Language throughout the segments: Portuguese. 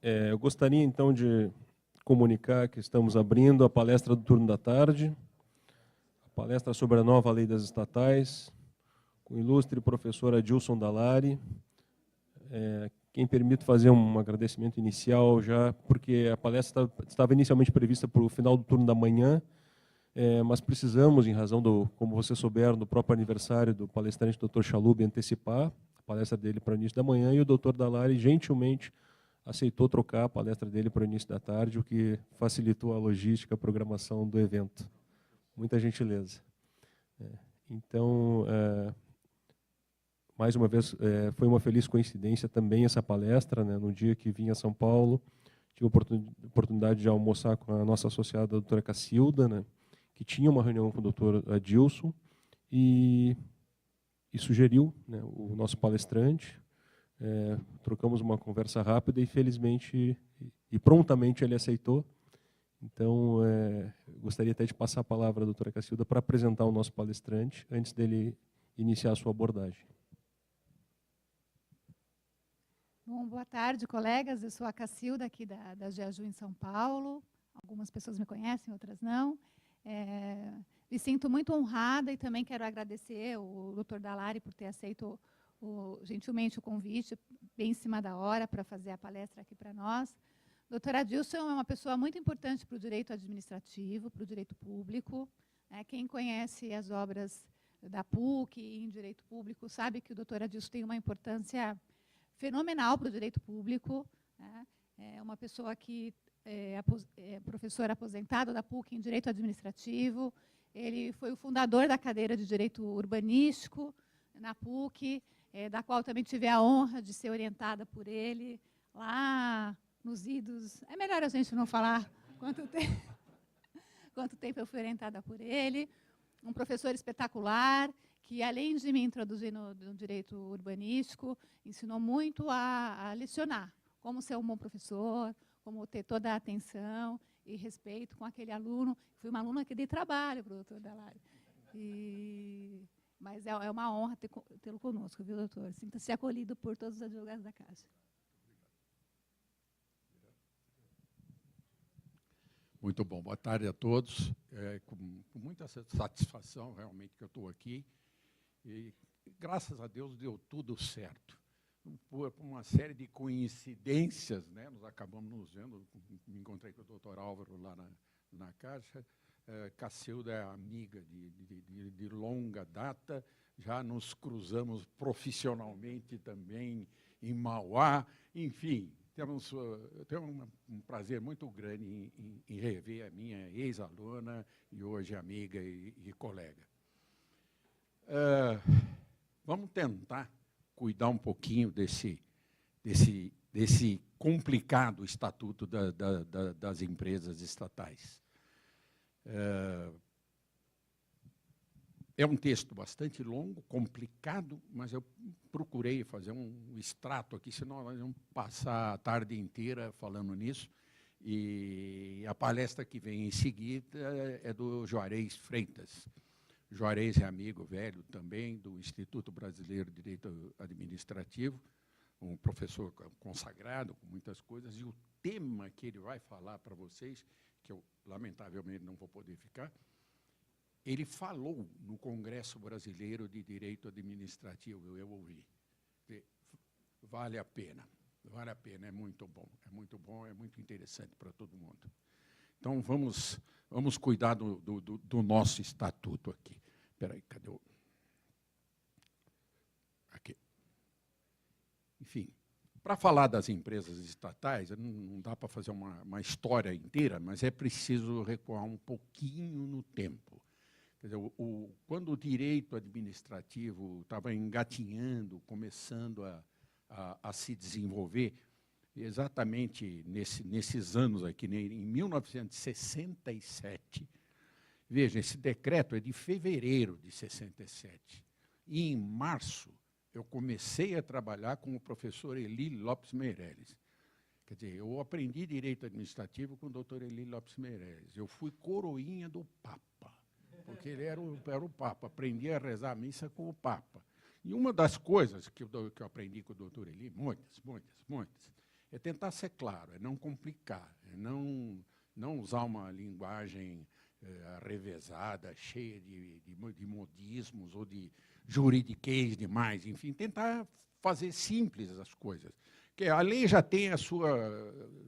Eu gostaria, então, de comunicar que estamos abrindo a palestra do turno da tarde, a palestra sobre a nova lei das estatais, com o ilustre professor Adilson Dallari. Quem permite fazer um agradecimento inicial já, porque a palestra estava inicialmente prevista para o final do turno da manhã, mas precisamos, em razão do, como vocês souberam, do próprio aniversário do palestrante Dr. Chalub, antecipar a palestra dele para o início da manhã, e o Dr. Dallari gentilmente aceitou trocar a palestra dele para o início da tarde, o que facilitou a logística, a programação do evento. Muita gentileza. Então, mais uma vez, foi uma feliz coincidência também essa palestra, né, no dia que vim a São Paulo, tive a oportunidade de almoçar com a nossa associada, a doutora Cacilda, né, que tinha uma reunião com o doutor Adilson, e sugeriu, né, o nosso palestrante. Trocamos uma conversa rápida e, felizmente, e prontamente ele aceitou. Então, gostaria até de passar a palavra à doutora Cacilda para apresentar o nosso palestrante, antes dele iniciar a sua abordagem. Bom, boa tarde, colegas. Eu sou a Cacilda, aqui da GEAJU em São Paulo. Algumas pessoas me conhecem, outras não. Me sinto muito honrada e também quero agradecer o Dr. Dallari por ter aceito gentilmente o convite, bem em cima da hora, para fazer a palestra aqui para nós. Dr. Adilson é uma pessoa muito importante para o direito administrativo, para o direito público. Quem conhece as obras da PUC em direito público sabe que o Dr. Adilson tem uma importância fenomenal para o direito público. É uma pessoa que é professor aposentado da PUC em direito administrativo. Ele foi o fundador da cadeira de direito urbanístico na PUC, da qual também tive a honra de ser orientada por ele lá nos idos. É melhor a gente não falar quanto tempo eu fui orientada por ele. Um professor espetacular, que, além de me introduzir no direito urbanístico, ensinou muito a lecionar, como ser um bom professor, como ter toda a atenção e respeito com aquele aluno. Fui uma aluna que dei trabalho para o doutor Dallari. Mas é uma honra tê-lo conosco, viu, doutor? Sinta-se acolhido por todos os advogados da Casa. Muito bom. Boa tarde a todos. Com muita satisfação, realmente, que eu estou aqui. E, graças a Deus, deu tudo certo. Por uma série de coincidências, né, nós acabamos nos vendo. Me encontrei com o doutor Álvaro lá na Caixa. Cacilda é amiga de longa data. Já nos cruzamos profissionalmente também em Mauá. Enfim, eu tenho um prazer muito grande em rever a minha ex-aluna e hoje amiga e colega. Vamos tentar cuidar um pouquinho desse complicado estatuto das empresas estatais. É um texto bastante longo, complicado, mas eu procurei fazer um extrato aqui, senão nós vamos passar a tarde inteira falando nisso. E a palestra que vem em seguida é do Juarez Freitas. Juarez é amigo velho também do Instituto Brasileiro de Direito Administrativo, um professor consagrado com muitas coisas, e o tema que ele vai falar para vocês, que eu lamentavelmente não vou poder ficar, ele falou no Congresso Brasileiro de Direito Administrativo, eu ouvi. Vale a pena, é muito bom, é muito interessante para todo mundo. Então, vamos cuidar do nosso estatuto aqui. Espera aí, cadê o... Aqui. Enfim, para falar das empresas estatais, não dá para fazer uma história inteira, mas é preciso recuar um pouquinho no tempo. Quer dizer, quando o direito administrativo estava engatinhando, começando a se desenvolver, exatamente nesses anos aqui, em 1967, veja, esse decreto é de fevereiro de 67, e em março eu comecei a trabalhar com o professor Eli Lopes Meireles. Quer dizer, eu aprendi direito administrativo com o doutor Eli Lopes Meireles. Eu fui coroinha do Papa, porque ele era o Papa, aprendi a rezar a missa com o Papa. E uma das coisas que eu aprendi com o doutor Eli, muitas, é tentar ser claro, é não complicar, é não usar uma linguagem arrevesada, cheia de modismos ou de juridiquês demais, enfim, tentar fazer simples as coisas. Porque a lei já tem a sua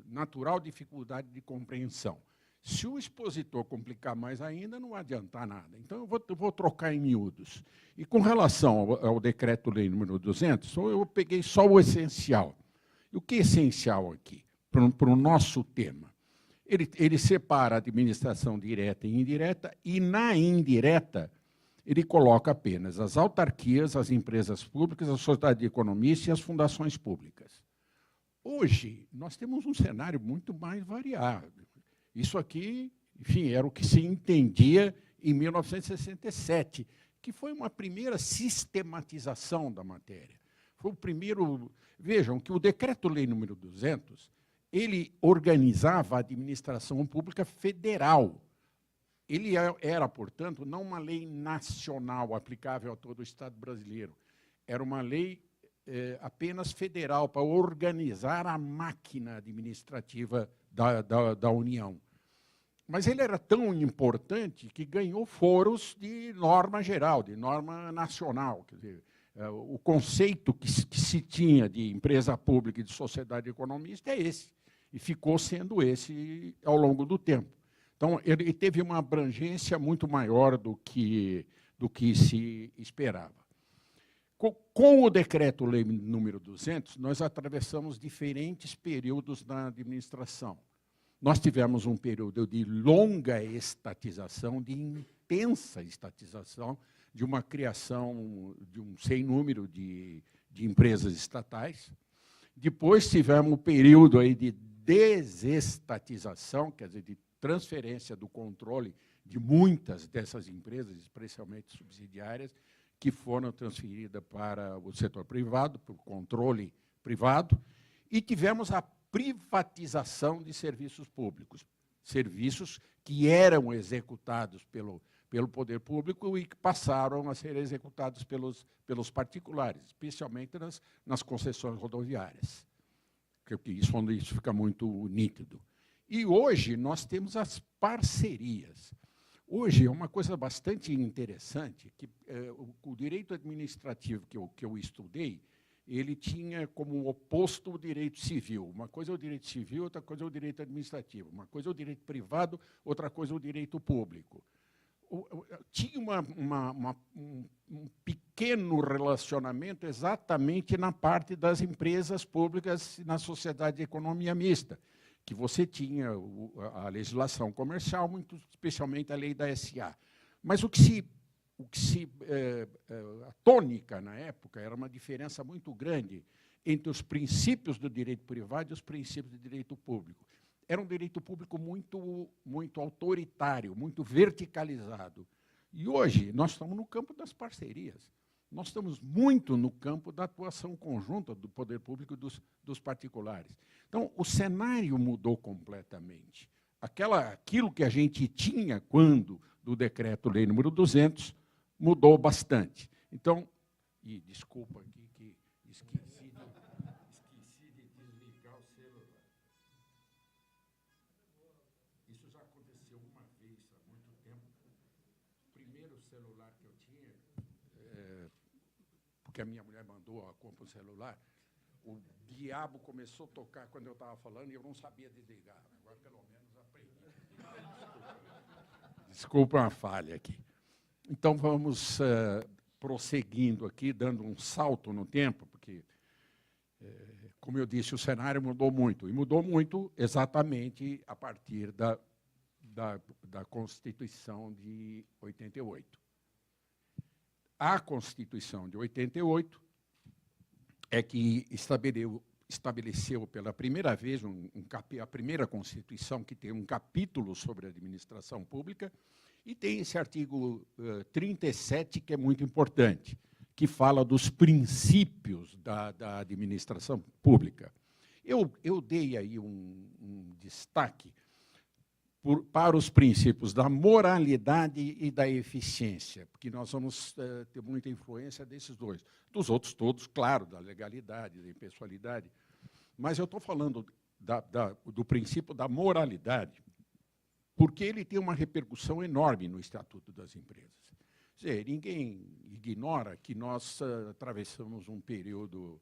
natural dificuldade de compreensão. Se o expositor complicar mais ainda, não vai adiantar nada. Então, eu vou trocar em miúdos. E com relação ao decreto-lei número 200, eu peguei só o essencial. E o que é essencial aqui, para o nosso tema? Ele separa a administração direta e indireta, e na indireta ele coloca apenas as autarquias, as empresas públicas, a sociedade economista e as fundações públicas. Hoje, nós temos um cenário muito mais variado. Isso aqui, enfim, era o que se entendia em 1967, que foi uma primeira sistematização da matéria. Foi o primeiro... Vejam que o Decreto-Lei número 200, ele organizava a administração pública federal. Ele era, portanto, não uma lei nacional aplicável a todo o Estado brasileiro. Era uma lei apenas federal, para organizar a máquina administrativa da União. Mas ele era tão importante que ganhou foros de norma geral, de norma nacional. Quer dizer, o conceito que se tinha de empresa pública e de sociedade economista é esse, e ficou sendo esse ao longo do tempo. Então, ele teve uma abrangência muito maior do que se esperava. Com o Decreto-Lei número 200, nós atravessamos diferentes períodos na administração. Nós tivemos um período de longa estatização, de intensa estatização, de uma criação de um sem número de empresas estatais. Depois tivemos um período aí de desestatização, quer dizer, de transferência do controle de muitas dessas empresas, especialmente subsidiárias, que foram transferidas para o setor privado, para o controle privado, e tivemos a privatização de serviços públicos, serviços que eram executados pelo poder público e que passaram a ser executados pelos particulares, especialmente nas concessões rodoviárias. Isso fica muito nítido. E hoje nós temos as parcerias. Hoje é uma coisa bastante interessante, que o direito administrativo que eu estudei, ele tinha como oposto o direito civil. Uma coisa é o direito civil, outra coisa é o direito administrativo. Uma coisa é o direito privado, outra coisa é o direito público. Tinha um pequeno relacionamento exatamente na parte das empresas públicas na sociedade de economia mista, que você tinha a legislação comercial, muito especialmente a lei da SA. Mas a tônica na época era uma diferença muito grande entre os princípios do direito privado e os princípios do direito público. Era um direito público muito autoritário, muito verticalizado. E hoje nós estamos no campo das parcerias. Nós estamos muito no campo da atuação conjunta do poder público e dos particulares. Então, o cenário mudou completamente. Aquilo que a gente tinha quando do Decreto-Lei número 200 mudou bastante. Então, e desculpa aqui que esqueci de desligar o celular. Isso já aconteceu uma vez há muito tempo. O primeiro celular que eu tinha, porque a minha mulher mandou a compra do celular, o diabo começou a tocar quando eu estava falando e eu não sabia desligar. Agora, pelo menos, aprendi. Desculpa uma falha aqui. Então, vamos prosseguindo aqui, dando um salto no tempo, porque, como eu disse, o cenário mudou muito. E mudou muito exatamente a partir da Constituição de 88. A Constituição de 88 é que estabeleceu pela primeira vez a primeira Constituição que tem um capítulo sobre a administração pública, e tem esse artigo 37, que é muito importante, que fala dos princípios da administração pública. Eu dei aí um destaque para os princípios da moralidade e da eficiência, porque nós vamos ter muita influência desses dois. Dos outros todos, claro, da legalidade, da impessoalidade. Mas eu estou falando do princípio da moralidade, porque ele tem uma repercussão enorme no Estatuto das Empresas. Quer dizer, ninguém ignora que nós atravessamos um período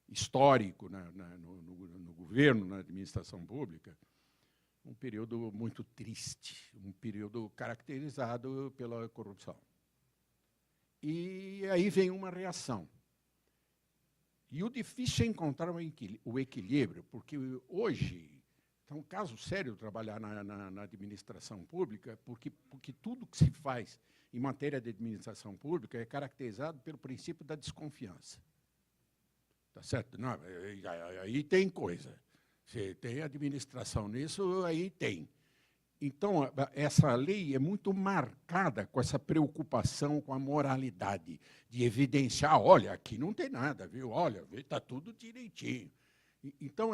histórico no governo, na administração pública, um período muito triste, um período caracterizado pela corrupção. E aí vem uma reação. E o difícil é encontrar o equilíbrio, porque hoje é um caso sério trabalhar na administração pública, porque tudo que se faz em matéria de administração pública é caracterizado pelo princípio da desconfiança. Tá certo? Não, aí tem coisa. Se tem administração nisso, aí tem. Então, essa lei é muito marcada com essa preocupação com a moralidade, de evidenciar, olha, aqui não tem nada, viu? Olha, está tudo direitinho. Então,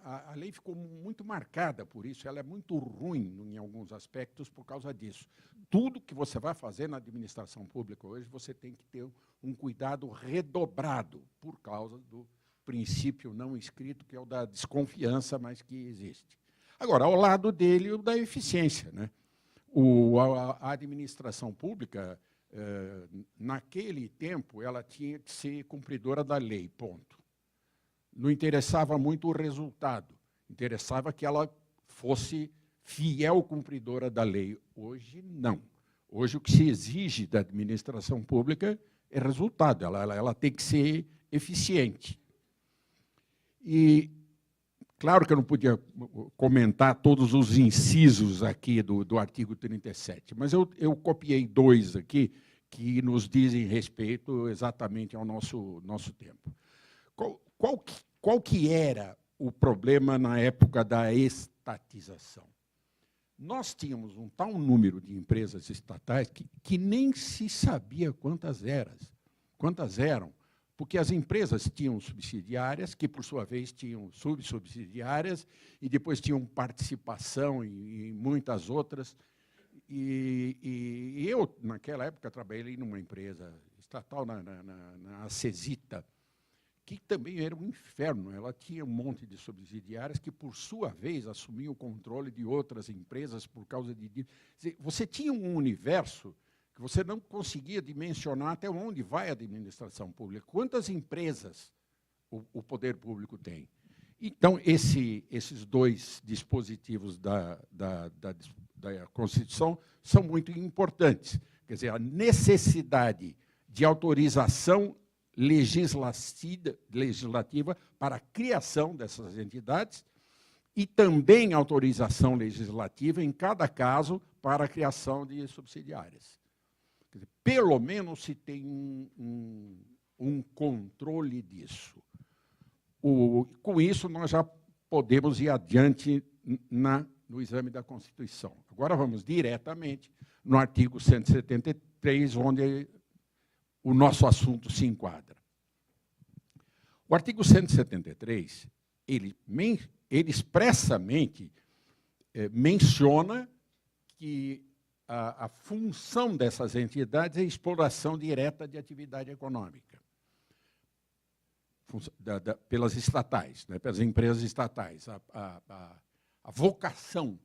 a lei ficou muito marcada por isso, ela é muito ruim em alguns aspectos por causa disso. Tudo que você vai fazer na administração pública hoje, você tem que ter um cuidado redobrado por causa do princípio não escrito, que é o da desconfiança, mas que existe. Agora, ao lado dele, o da eficiência, né? A administração pública, naquele tempo, ela tinha que ser cumpridora da lei, ponto. Não interessava muito o resultado, interessava que ela fosse fiel cumpridora da lei. Hoje, não. Hoje, o que se exige da administração pública é resultado, ela tem que ser eficiente. E, claro que eu não podia comentar todos os incisos aqui do artigo 37, mas eu copiei 2 aqui que nos dizem respeito exatamente ao nosso tempo. Qual que era o problema na época da estatização? Nós tínhamos um tal número de empresas estatais que nem se sabia quantas eram, porque as empresas tinham subsidiárias, que, por sua vez, tinham subsubsidiárias, e depois tinham participação em muitas outras. E eu, naquela época, trabalhei numa empresa estatal, na Acesita, que também era um inferno. Ela tinha um monte de subsidiárias que, por sua vez, assumiam o controle de outras empresas por causa de... Você tinha um universo que você não conseguia dimensionar até onde vai a administração pública. Quantas empresas o poder público tem? Então, esses 2 dispositivos da Constituição são muito importantes. Quer dizer, a necessidade de autorização legislativa para a criação dessas entidades e também autorização legislativa, em cada caso, para a criação de subsidiárias. Quer dizer, pelo menos se tem um controle disso. Com isso, nós já podemos ir adiante no exame da Constituição. Agora vamos diretamente no artigo 173, onde o nosso assunto se enquadra. O artigo 173, ele expressamente menciona que a função dessas entidades é a exploração direta de atividade econômica pelas estatais, né, pelas empresas estatais. A vocação,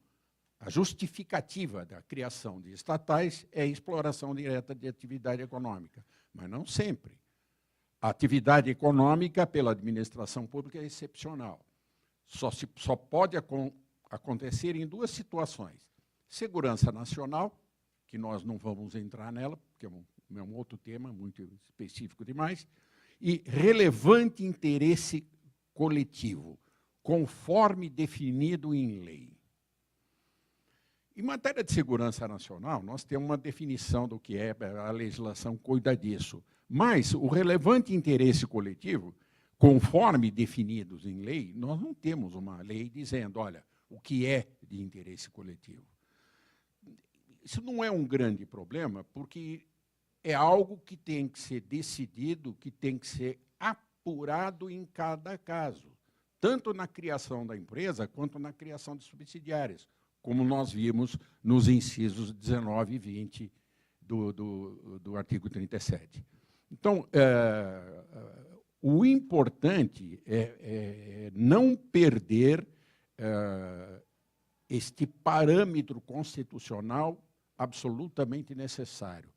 a justificativa da criação de estatais é a exploração direta de atividade econômica, mas não sempre. A atividade econômica pela administração pública é excepcional. Só pode acontecer em 2 situações. Segurança nacional, que nós não vamos entrar nela, porque é um outro tema muito específico demais, e relevante interesse coletivo, conforme definido em lei. Em matéria de segurança nacional, nós temos uma definição do que é, a legislação cuida disso, mas o relevante interesse coletivo, conforme definidos em lei, nós não temos uma lei dizendo, olha, o que é de interesse coletivo. Isso não é um grande problema, porque é algo que tem que ser decidido, que tem que ser apurado em cada caso, tanto na criação da empresa, quanto na criação de subsidiárias, como nós vimos nos incisos 19 e 20 do artigo 37. Então, O importante é não perder este parâmetro constitucional absolutamente necessário.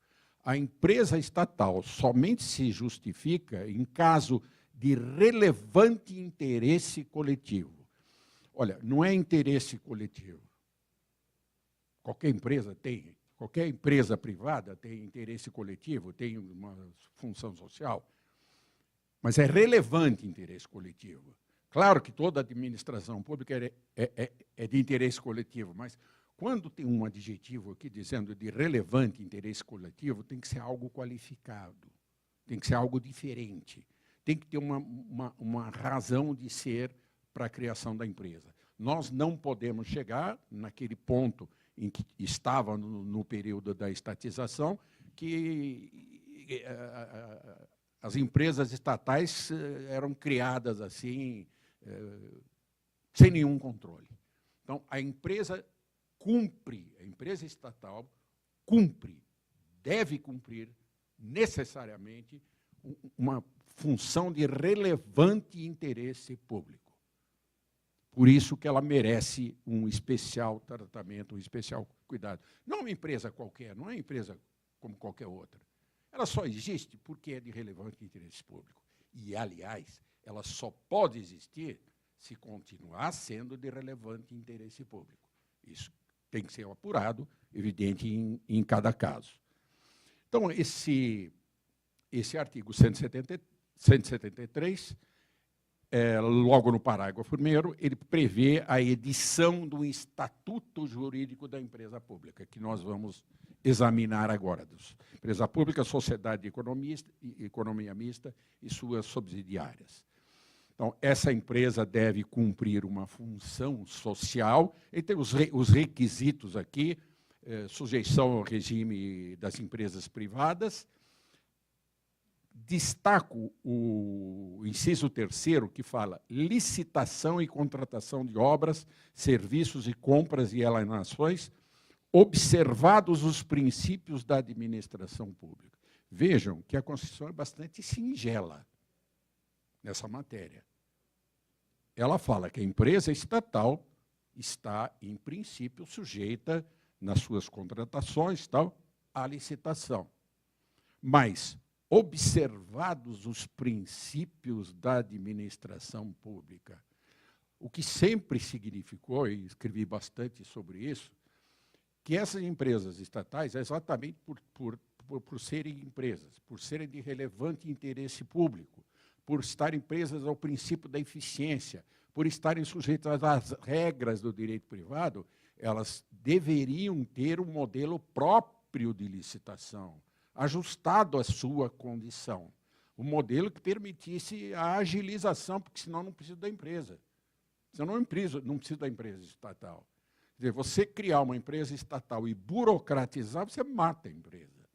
A empresa estatal somente se justifica em caso de relevante interesse coletivo. Olha, não é interesse coletivo. Qualquer empresa tem, qualquer empresa privada tem interesse coletivo, tem uma função social, mas é relevante interesse coletivo. Claro que toda administração pública é de interesse coletivo, mas quando tem um adjetivo aqui dizendo de relevante interesse coletivo, tem que ser algo qualificado, tem que ser algo diferente, tem que ter uma razão de ser para a criação da empresa. Nós não podemos chegar naquele ponto em que estava no período da estatização, que as empresas estatais eram criadas assim, sem nenhum controle. Então, a empresa estatal cumpre, deve cumprir necessariamente uma função de relevante interesse público. Por isso que ela merece um especial tratamento, um especial cuidado. Não é uma empresa qualquer, não é uma empresa como qualquer outra. Ela só existe porque é de relevante interesse público. E, aliás, ela só pode existir se continuar sendo de relevante interesse público. Isso tem que ser apurado, evidente, em cada caso. Então, esse artigo 173, logo no parágrafo 1º, ele prevê a edição do Estatuto Jurídico da Empresa Pública, que nós vamos examinar agora. Empresa Pública, Sociedade de Economia Mista e suas subsidiárias. Então, essa empresa deve cumprir uma função social, e tem os requisitos aqui, sujeição ao regime das empresas privadas. Destaco o inciso 3º, que fala licitação e contratação de obras, serviços e compras e alienações, observados os princípios da administração pública. Vejam que a Constituição é bastante singela nessa matéria. Ela fala que a empresa estatal está, em princípio, sujeita, nas suas contratações, à licitação. Mas, observados os princípios da administração pública, o que sempre significou, e escrevi bastante sobre isso, que essas empresas estatais, exatamente por serem empresas, por serem de relevante interesse público, por estarem presas ao princípio da eficiência, por estarem sujeitas às regras do direito privado, elas deveriam ter um modelo próprio de licitação, ajustado à sua condição. Um modelo que permitisse a agilização, porque senão não precisa da empresa. Senão não precisa da empresa estatal. Quer dizer, você criar uma empresa estatal e burocratizar, você mata a empresa.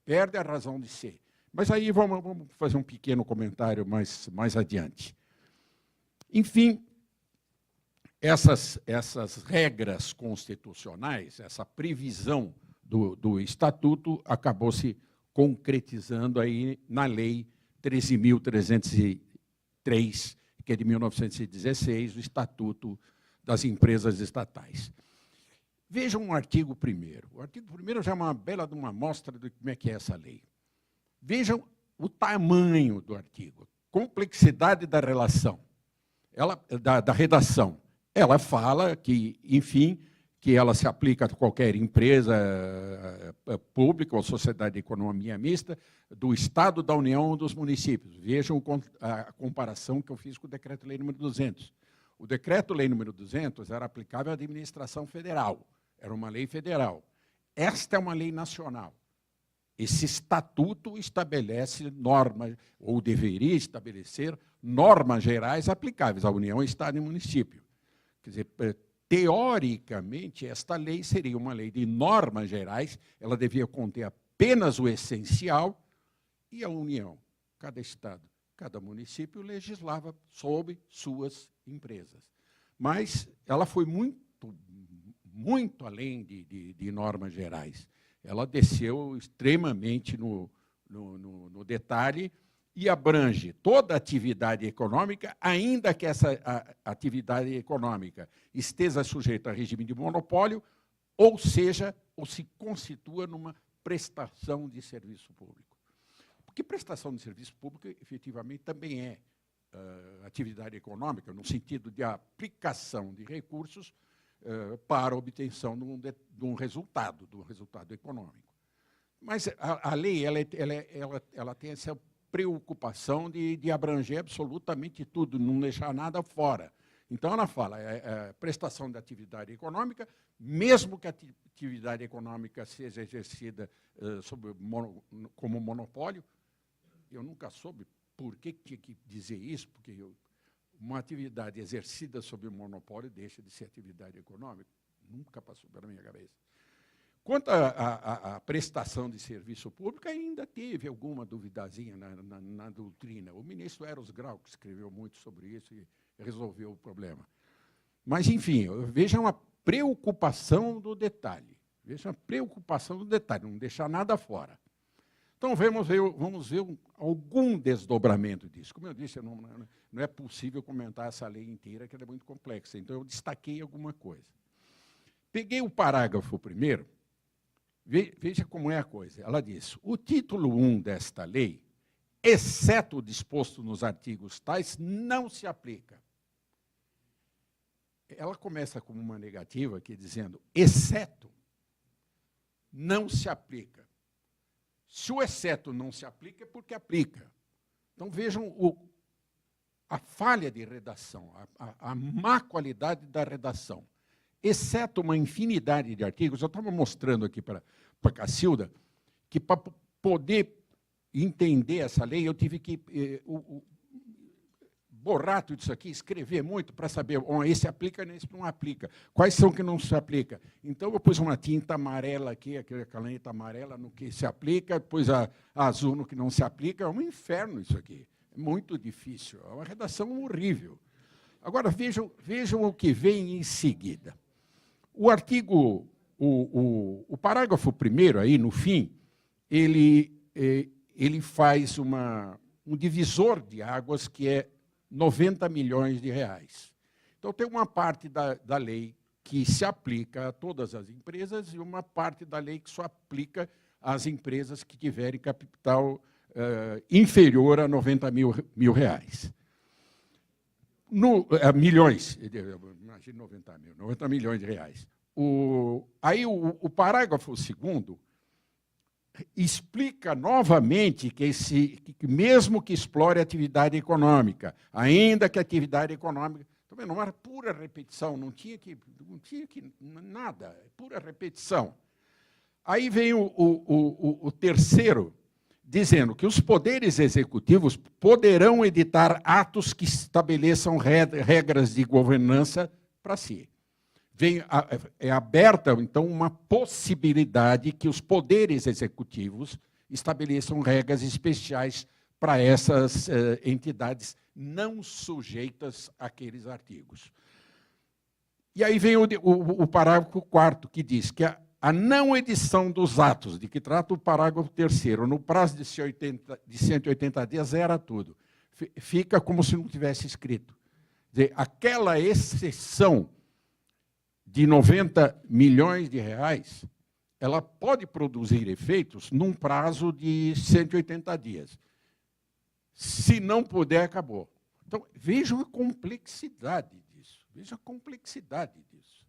Perde a razão de ser. Mas aí vamos fazer um pequeno comentário mais adiante. Enfim, essas regras constitucionais, essa previsão do Estatuto acabou se concretizando aí na Lei 13.303, que é de 1916, o Estatuto das Empresas Estatais. Vejam o artigo 1º. O artigo 1º já é uma bela de uma amostra de como é que é essa lei. Vejam o tamanho do artigo, complexidade da relação, da redação. Ela fala que, enfim, que ela se aplica a qualquer empresa pública ou sociedade de economia mista do Estado, da União ou dos municípios. Vejam a comparação que eu fiz com o Decreto-Lei nº 200. O Decreto-Lei nº 200 era aplicável à administração federal, era uma lei federal. Esta é uma lei nacional. Esse estatuto estabelece normas, ou deveria estabelecer, normas gerais aplicáveis à União, Estado e município. Quer dizer, teoricamente, esta lei seria uma lei de normas gerais, ela devia conter apenas o essencial, e a União, cada Estado, cada município legislava sobre suas empresas. Mas ela foi muito além de normas gerais. Ela desceu extremamente no detalhe e abrange toda a atividade econômica, ainda que essa atividade econômica esteja sujeita a regime de monopólio, ou seja, ou se constitua numa prestação de serviço público. Porque prestação de serviço público, efetivamente, também é atividade econômica, no sentido de aplicação de recursos para a obtenção de um resultado econômico. Mas a lei ela tem essa preocupação de abranger absolutamente tudo, não deixar nada fora. Então, ela fala, prestação de atividade econômica, mesmo que a atividade econômica seja exercida como monopólio. Eu nunca soube por que tinha que dizer isso, porque uma atividade exercida sob monopólio deixa de ser atividade econômica. Nunca passou pela minha cabeça. Quanto à prestação de serviço público, ainda teve alguma duvidazinha na doutrina. O ministro Eros Grau, que escreveu muito sobre isso e resolveu o problema. Mas, enfim, veja uma preocupação do detalhe. Veja uma preocupação do detalhe, não deixar nada fora. Então, vamos ver algum desdobramento disso. Como eu disse, não é possível comentar essa lei inteira, que ela é muito complexa. Então, eu destaquei alguma coisa. Peguei o parágrafo primeiro. Veja como é a coisa. Ela diz, o título 1 desta lei, exceto o disposto nos artigos tais, não se aplica. Ela começa como uma negativa aqui, dizendo, exceto, não se aplica. Se o exceto não se aplica, é porque aplica. Então, vejam a falha de redação, a má qualidade da redação. Exceto uma infinidade de artigos, eu estava mostrando aqui para a Cacilda, que para poder entender essa lei, eu tive que borrar tudo isso aqui, escrever muito para saber, esse aplica, esse não aplica. Quais são que não se aplica? Então, eu pus uma tinta amarela aqui, aquela caneta amarela no que se aplica, pus a azul no que não se aplica. É um inferno isso aqui. É muito difícil. É uma redação horrível. Agora, vejam o que vem em seguida. O artigo, o parágrafo 1º, aí, no fim, ele faz um divisor de águas que é 90 milhões de reais. Então, tem uma parte da lei que se aplica a todas as empresas e uma parte da lei que só aplica às empresas que tiverem capital inferior a 90 mil reais. Milhões, imagina 90 milhões de reais. Aí o parágrafo 2º explica novamente que mesmo que explore atividade econômica, ainda que a atividade econômica, também não era pura repetição, não tinha que nada, é pura repetição. Aí vem o terceiro, dizendo que os poderes executivos poderão editar atos que estabeleçam regras de governança para si. É aberta, então, uma possibilidade que os poderes executivos estabeleçam regras especiais para essas entidades não sujeitas àqueles artigos. E aí vem o parágrafo 4º, que diz que a não edição dos atos, de que trata o parágrafo 3º, no prazo de 180 dias, zera tudo. Fica como se não tivesse escrito. Quer dizer, aquela exceção de 90 milhões de reais, ela pode produzir efeitos num prazo de 180 dias. Se não puder, acabou. Então, vejam a complexidade disso. Vejam a complexidade disso.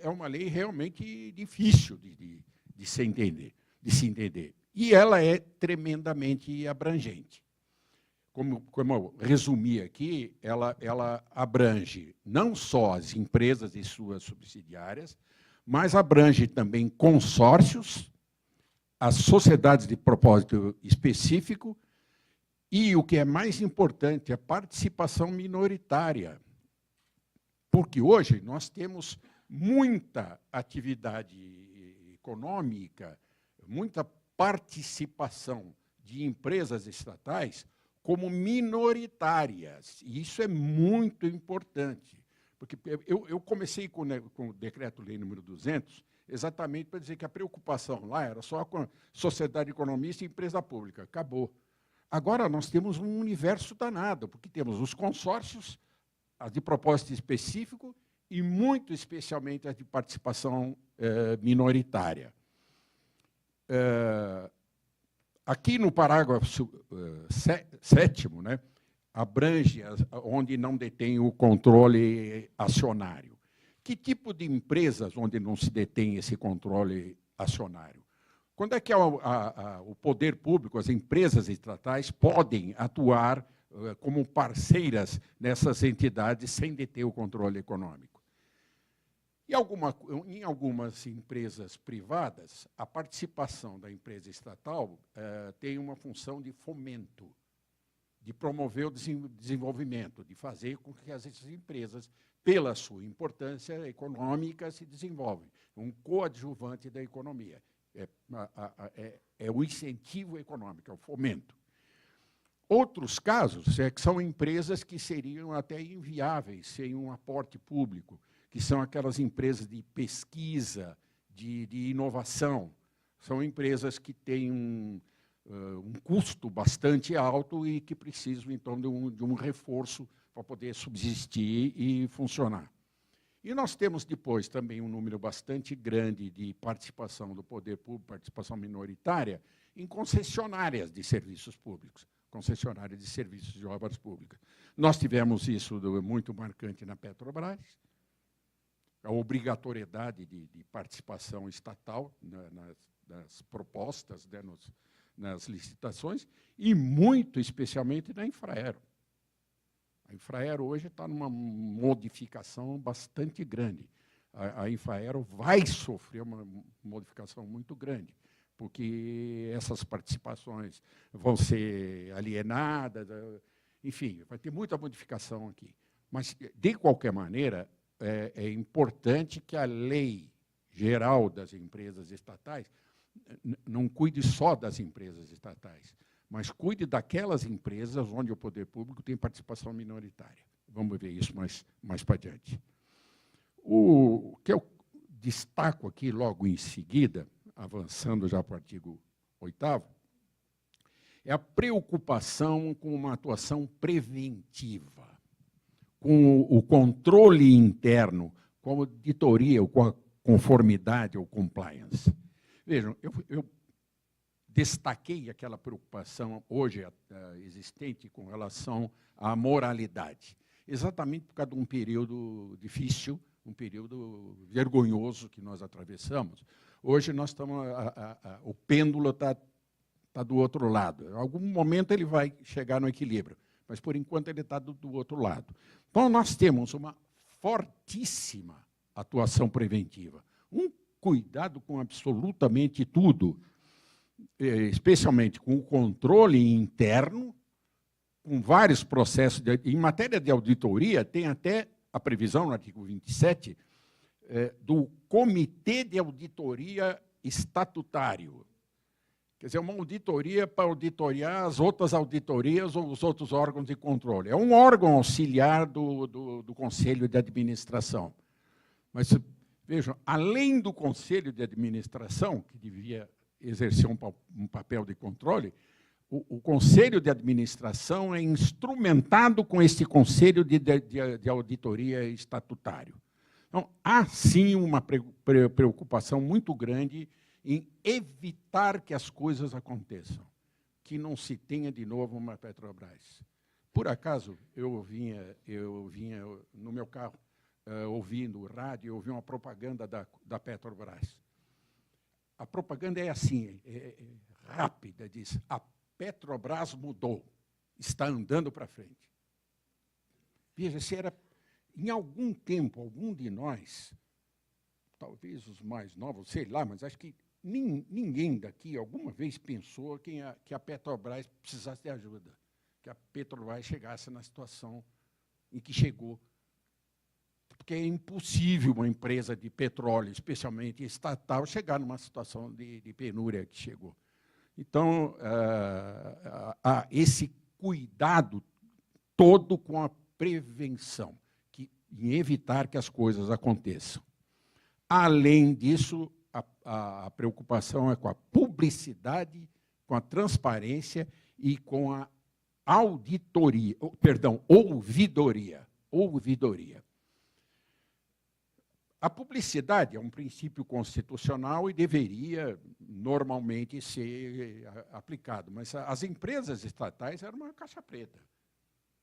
É uma lei realmente difícil de se entender. E ela é tremendamente abrangente. Como eu resumi aqui, ela abrange não só as empresas e suas subsidiárias, mas abrange também consórcios, as sociedades de propósito específico e, o que é mais importante, a participação minoritária. Porque hoje nós temos muita atividade econômica, muita participação de empresas estatais como minoritárias. E isso é muito importante. Porque eu comecei com o Decreto-Lei número 200, exatamente para dizer que a preocupação lá era só com a sociedade economista e empresa pública. Acabou. Agora, nós temos um universo danado, porque temos os consórcios, as de propósito específico e, muito especialmente, as de participação minoritária. Aqui no parágrafo 7º, né, abrange onde não detém o controle acionário. Que tipo de empresas onde não se detém esse controle acionário? Quando é que o poder público, as empresas estatais, podem atuar como parceiras nessas entidades sem deter o controle econômico? Em algumas empresas privadas, a participação da empresa estatal tem uma função de fomento, de promover o desenvolvimento, de fazer com que essas empresas, pela sua importância econômica, se desenvolvem. Um coadjuvante da economia. É o incentivo econômico, é o fomento. Outros casos que são empresas que seriam até inviáveis sem um aporte público, que são aquelas empresas de pesquisa, de inovação. São empresas que têm um custo bastante alto e que precisam, então, de um reforço para poder subsistir e funcionar. E nós temos depois também um número bastante grande de participação do poder público, participação minoritária, em concessionárias de serviços públicos, concessionárias de serviços de obras públicas. Nós tivemos isso muito marcante na Petrobras, a obrigatoriedade de participação estatal nas propostas, né, nas licitações, e muito especialmente na Infraero. A Infraero hoje está numa modificação bastante grande. A Infraero vai sofrer uma modificação muito grande, porque essas participações vão ser alienadas, enfim, vai ter muita modificação aqui. Mas, de qualquer maneira, é importante que a lei geral das empresas estatais não cuide só das empresas estatais, mas cuide daquelas empresas onde o poder público tem participação minoritária. Vamos ver isso mais para adiante. O que eu destaco aqui logo em seguida, avançando já para o artigo 8º, é a preocupação com uma atuação preventiva, com o controle interno, com a auditoria, ou com a conformidade ou compliance. Vejam, eu destaquei aquela preocupação hoje existente com relação à moralidade, exatamente por causa de um período difícil, um período vergonhoso que nós atravessamos. Hoje nós estamos, o pêndulo está do outro lado. Em algum momento ele vai chegar no equilíbrio, mas por enquanto ele está do outro lado. Então nós temos uma fortíssima atuação preventiva, um cuidado com absolutamente tudo, especialmente com o controle interno, com vários processos. Em matéria de auditoria, tem até a previsão, no artigo 27, do Comitê de Auditoria Estatutário. Quer dizer, uma auditoria para auditoriar as outras auditorias ou os outros órgãos de controle. É um órgão auxiliar do Conselho de Administração. Mas, vejam, além do Conselho de Administração, que devia exercer um papel de controle, o Conselho de Administração é instrumentado com esse Conselho de Auditoria Estatutário. Então, há, sim, uma preocupação muito grande em evitar que as coisas aconteçam, que não se tenha de novo uma Petrobras. Por acaso, eu vinha no meu carro, ouvindo o rádio, eu ouvi uma propaganda da Petrobras. A propaganda é assim, rápida, diz: a Petrobras mudou, está andando para frente. Veja, se era, em algum tempo, algum de nós, talvez os mais novos, sei lá, mas acho que ninguém daqui alguma vez pensou que a Petrobras precisasse de ajuda, que a Petrobras chegasse na situação em que chegou. Porque é impossível uma empresa de petróleo, especialmente estatal, chegar numa situação de penúria que chegou. Então, há esse cuidado todo com a prevenção, em evitar que as coisas aconteçam. Além disso, a preocupação é com a publicidade, com a transparência e com a auditoria, perdão, ouvidoria. A publicidade é um princípio constitucional e deveria normalmente ser aplicado, mas as empresas estatais eram uma caixa preta.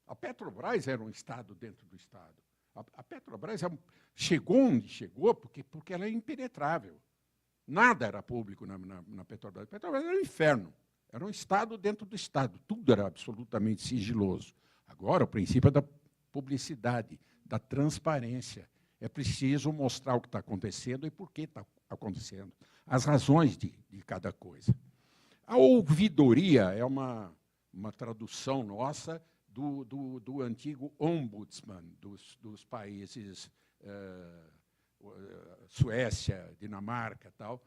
A Petrobras era um Estado dentro do Estado. A Petrobras chegou onde chegou porque ela é impenetrável. Nada era público na Petrobras. A Petrobras era um inferno. Era um Estado dentro do Estado. Tudo era absolutamente sigiloso. Agora, o princípio é da publicidade, da transparência. É preciso mostrar o que está acontecendo e por que está acontecendo. As razões de cada coisa. A ouvidoria é uma tradução nossa do antigo ombudsman dos países Suécia, Dinamarca e tal.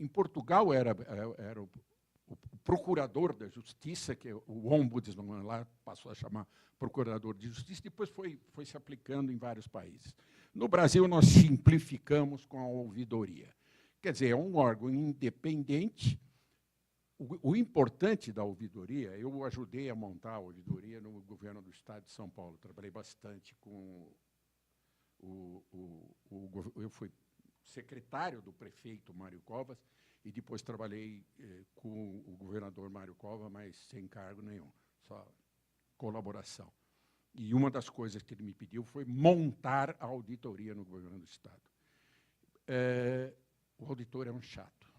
Em Portugal era o procurador da justiça, que o ombudsman lá passou a chamar procurador de justiça, depois foi se aplicando em vários países. No Brasil, nós simplificamos com a ouvidoria. Quer dizer, é um órgão independente. O importante da ouvidoria, eu ajudei a montar a ouvidoria no governo do Estado de São Paulo. Trabalhei bastante com eu fui secretário do prefeito Mário Covas e depois trabalhei com o governador Mário Covas, mas sem cargo nenhum, só colaboração. E uma das coisas que ele me pediu foi montar a auditoria no governo do Estado. O auditor é um chato.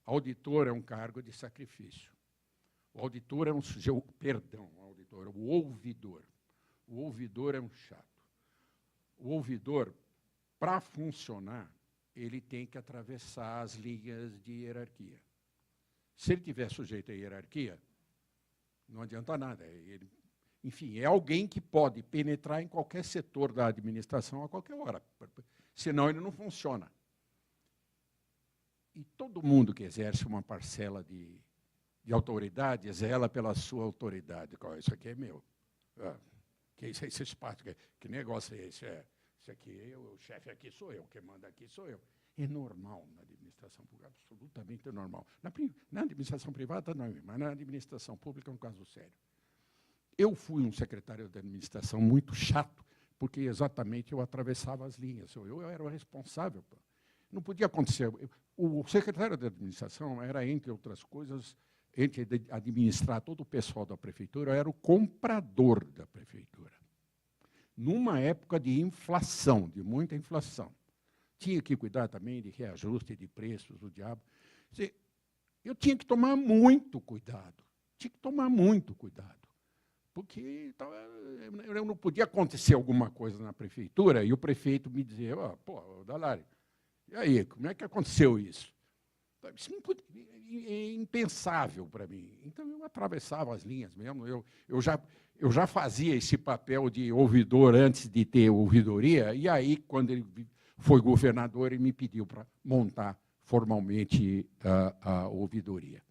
Auditor é um cargo de sacrifício. O auditor é um sujeito, o ouvidor. O ouvidor é um chato. O ouvidor, para funcionar, ele tem que atravessar as linhas de hierarquia. Se ele tiver sujeito à hierarquia, não adianta nada. Enfim, é alguém que pode penetrar em qualquer setor da administração a qualquer hora, senão ele não funciona. E todo mundo que exerce uma parcela de autoridade, zela pela sua autoridade. Isso aqui é meu. Que esse espaço, que negócio é esse? Isso aqui, o chefe aqui sou eu, quem manda aqui sou eu. É normal na administração pública, absolutamente normal. Na administração privada, não, mas na administração pública é um caso sério. Eu fui um secretário de administração muito chato, porque exatamente eu atravessava as linhas. Eu era o responsável. Não podia acontecer. O secretário de administração era, entre outras coisas, entre administrar todo o pessoal da prefeitura, era o comprador da prefeitura. Numa época de inflação, de muita inflação. Tinha que cuidar também de reajuste de preços, do diabo. Eu tinha que tomar muito cuidado. Porque eu não podia acontecer alguma coisa na prefeitura e o prefeito me dizer, Dallario, e aí, como é que aconteceu isso? Isso não podia, é impensável para mim. Então, eu atravessava as linhas mesmo. Eu já fazia esse papel de ouvidor antes de ter ouvidoria, e aí, quando ele foi governador, ele me pediu para montar formalmente a ouvidoria.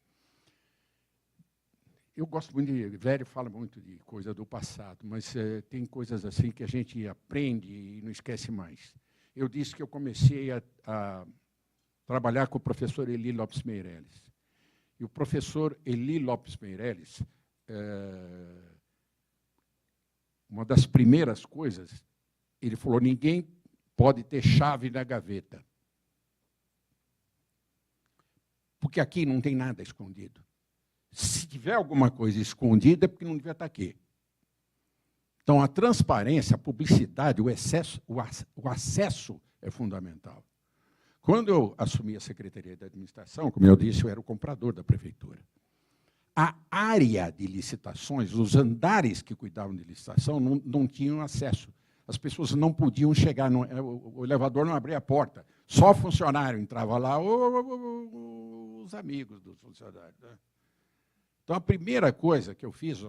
Eu gosto muito de... Velho fala muito de coisa do passado, mas tem coisas assim que a gente aprende e não esquece mais. Eu disse que eu comecei a trabalhar com o professor Eli Lopes Meireles. E o professor Eli Lopes Meireles, uma das primeiras coisas, ele falou, ninguém pode ter chave na gaveta. Porque aqui não tem nada escondido. Se tiver alguma coisa escondida, é porque não devia estar aqui. Então, a transparência, a publicidade, o acesso é fundamental. Quando eu assumi a Secretaria de Administração, como eu disse, eu era o comprador da prefeitura. A área de licitações, os andares que cuidavam de licitação, não tinham acesso. As pessoas não podiam chegar, o elevador não abria a porta. Só funcionário entrava lá, os amigos dos funcionários. Né? Então, a primeira coisa que eu fiz,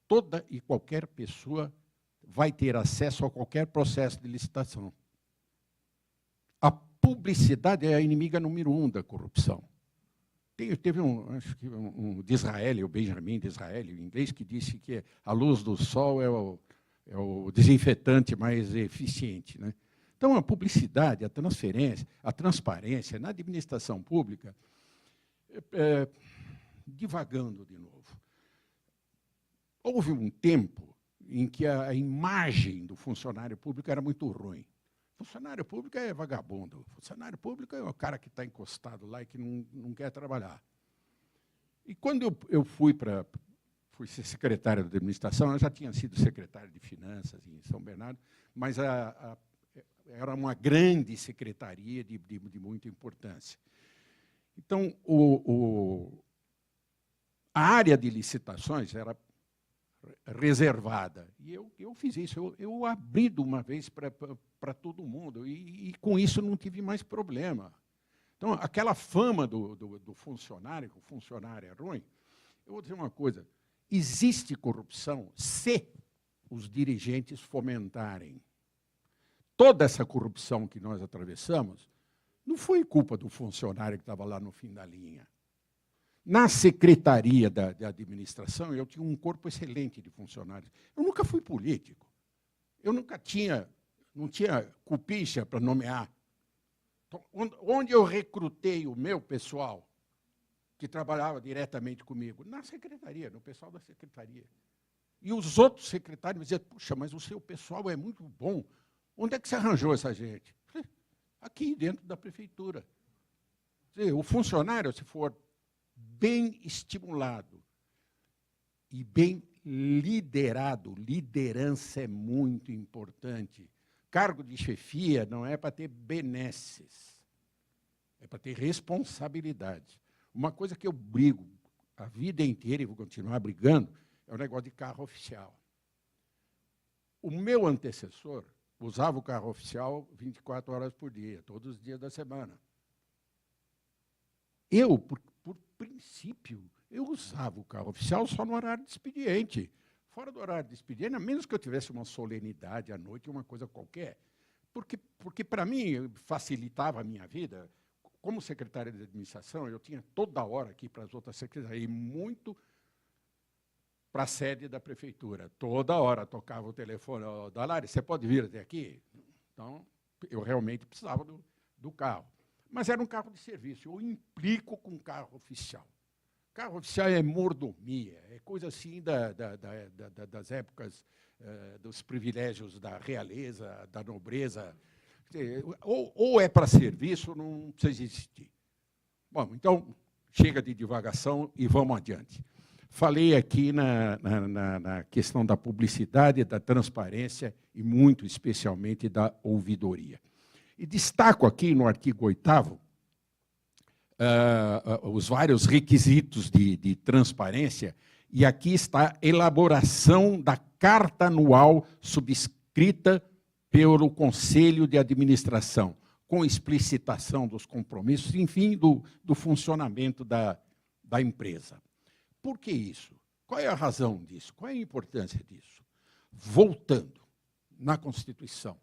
toda e qualquer pessoa vai ter acesso a qualquer processo de licitação. A publicidade é a inimiga número 1 da corrupção. Teve acho que um de Israel, o Benjamin de Israel, em inglês, que disse que a luz do sol é o desinfetante mais eficiente. Né? Então, a publicidade, a transferência, a transparência na administração pública, divagando de novo. Houve um tempo em que a imagem do funcionário público era muito ruim. Funcionário público é vagabundo. Funcionário público é o cara que está encostado lá e que não quer trabalhar. E quando eu fui ser secretário da administração, eu já tinha sido secretário de finanças em São Bernardo, mas era uma grande secretaria de muita importância. Então, a área de licitações era reservada. E eu fiz isso. Eu abri de uma vez para todo mundo. E com isso não tive mais problema. Então, aquela fama do funcionário, que o funcionário é ruim, eu vou dizer uma coisa. Existe corrupção se os dirigentes fomentarem. Toda essa corrupção que nós atravessamos não foi culpa do funcionário que estava lá no fim da linha. Na secretaria da administração, eu tinha um corpo excelente de funcionários. Eu nunca fui político. Eu não tinha cupicha para nomear. Então, onde eu recrutei o meu pessoal, que trabalhava diretamente comigo? Na secretaria, no pessoal da secretaria. E os outros secretários me diziam, puxa, mas o seu pessoal é muito bom. Onde é que você arranjou essa gente? Aqui, dentro da prefeitura. O funcionário, se for bem estimulado e bem liderado, liderança é muito importante. Cargo de chefia não é para ter benesses, é para ter responsabilidade. Uma coisa que eu brigo a vida inteira e vou continuar brigando é o negócio de carro oficial. O meu antecessor usava o carro oficial 24 horas por dia, todos os dias da semana. Eu, por princípio, eu usava o carro oficial só no horário de expediente. Fora do horário de expediente, a menos que eu tivesse uma solenidade à noite, uma coisa qualquer. Porque para mim, facilitava a minha vida. Como secretário de administração, eu tinha toda hora aqui para as outras secretarias, e muito para a sede da prefeitura. Toda hora tocava o telefone, oh, Dalari, você pode vir até aqui? Então, eu realmente precisava do carro. Mas era um carro de serviço, eu implico com carro oficial. Carro oficial é mordomia, é coisa assim das épocas dos privilégios da realeza, da nobreza. Ou é para serviço, não precisa existir. Bom, então, chega de divagação e vamos adiante. Falei aqui na questão da publicidade, da transparência e, muito especialmente, da ouvidoria. E destaco aqui no artigo 8º os vários requisitos de transparência, e aqui está a elaboração da carta anual subscrita pelo Conselho de Administração, com explicitação dos compromissos, enfim, do funcionamento da empresa. Por que isso? Qual é a razão disso? Qual é a importância disso? Voltando na Constituição,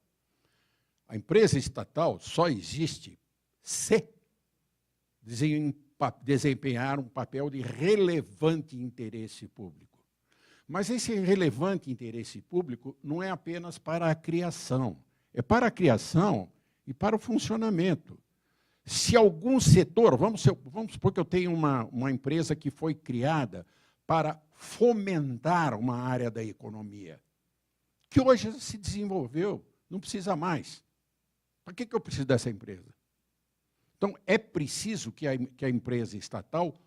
a empresa estatal só existe se desempenhar um papel de relevante interesse público. Mas esse relevante interesse público não é apenas para a criação, é para a criação e para o funcionamento. Se algum setor, vamos supor que eu tenho uma empresa que foi criada para fomentar uma área da economia, que hoje se desenvolveu, não precisa mais. Para que eu preciso dessa empresa? Então, é preciso que a empresa estatal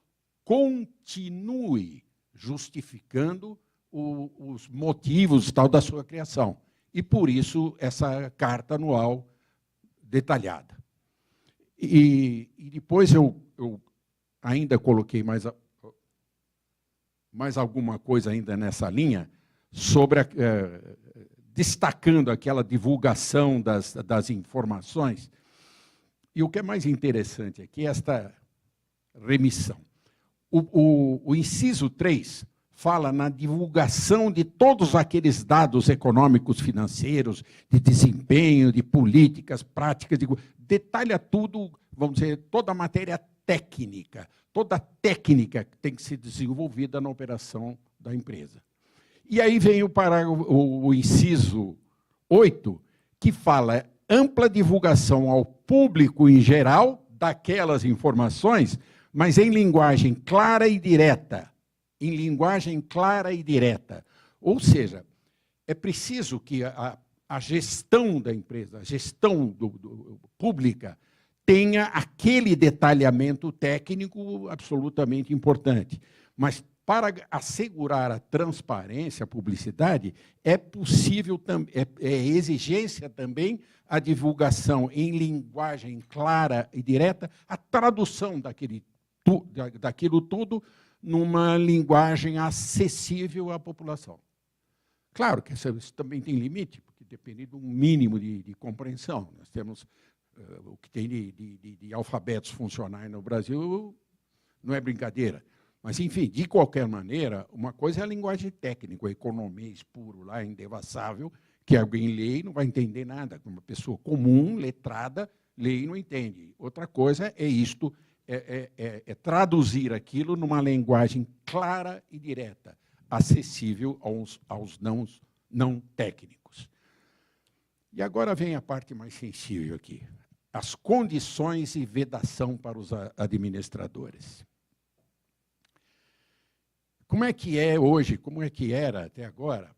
continue justificando os motivos tal da sua criação. E, por isso, essa carta anual detalhada. E depois eu ainda coloquei mais alguma coisa ainda nessa linha, sobre destacando aquela divulgação das informações. E o que é mais interessante aqui é esta remissão. O inciso 3 fala na divulgação de todos aqueles dados econômicos, financeiros, de desempenho, de políticas, práticas, detalha tudo, vamos dizer, toda a matéria técnica, toda a técnica que tem que ser desenvolvida na operação da empresa. E aí vem o inciso 8, que fala ampla divulgação ao público em geral daquelas informações, mas em linguagem clara e direta. Em linguagem clara e direta. Ou seja, é preciso que a gestão da empresa, a gestão pública, tenha aquele detalhamento técnico absolutamente importante. Mas, para assegurar a transparência, a publicidade, é possível, é exigência também a divulgação em linguagem clara e direta, a tradução daquilo tudo numa linguagem acessível à população. Claro que isso também tem limite, porque depende de um mínimo de compreensão. Nós temos o que tem de alfabetos funcionais no Brasil, não é brincadeira. Mas, enfim, de qualquer maneira, uma coisa é a linguagem técnica, o economês puro, lá, indevassável, que alguém lê e não vai entender nada. Uma pessoa comum, letrada, lê e não entende. Outra coisa é isto, é traduzir aquilo numa linguagem clara e direta, acessível aos não técnicos. E agora vem a parte mais sensível aqui. As condições e vedação para os administradores. Como é que é hoje, como é que era até agora,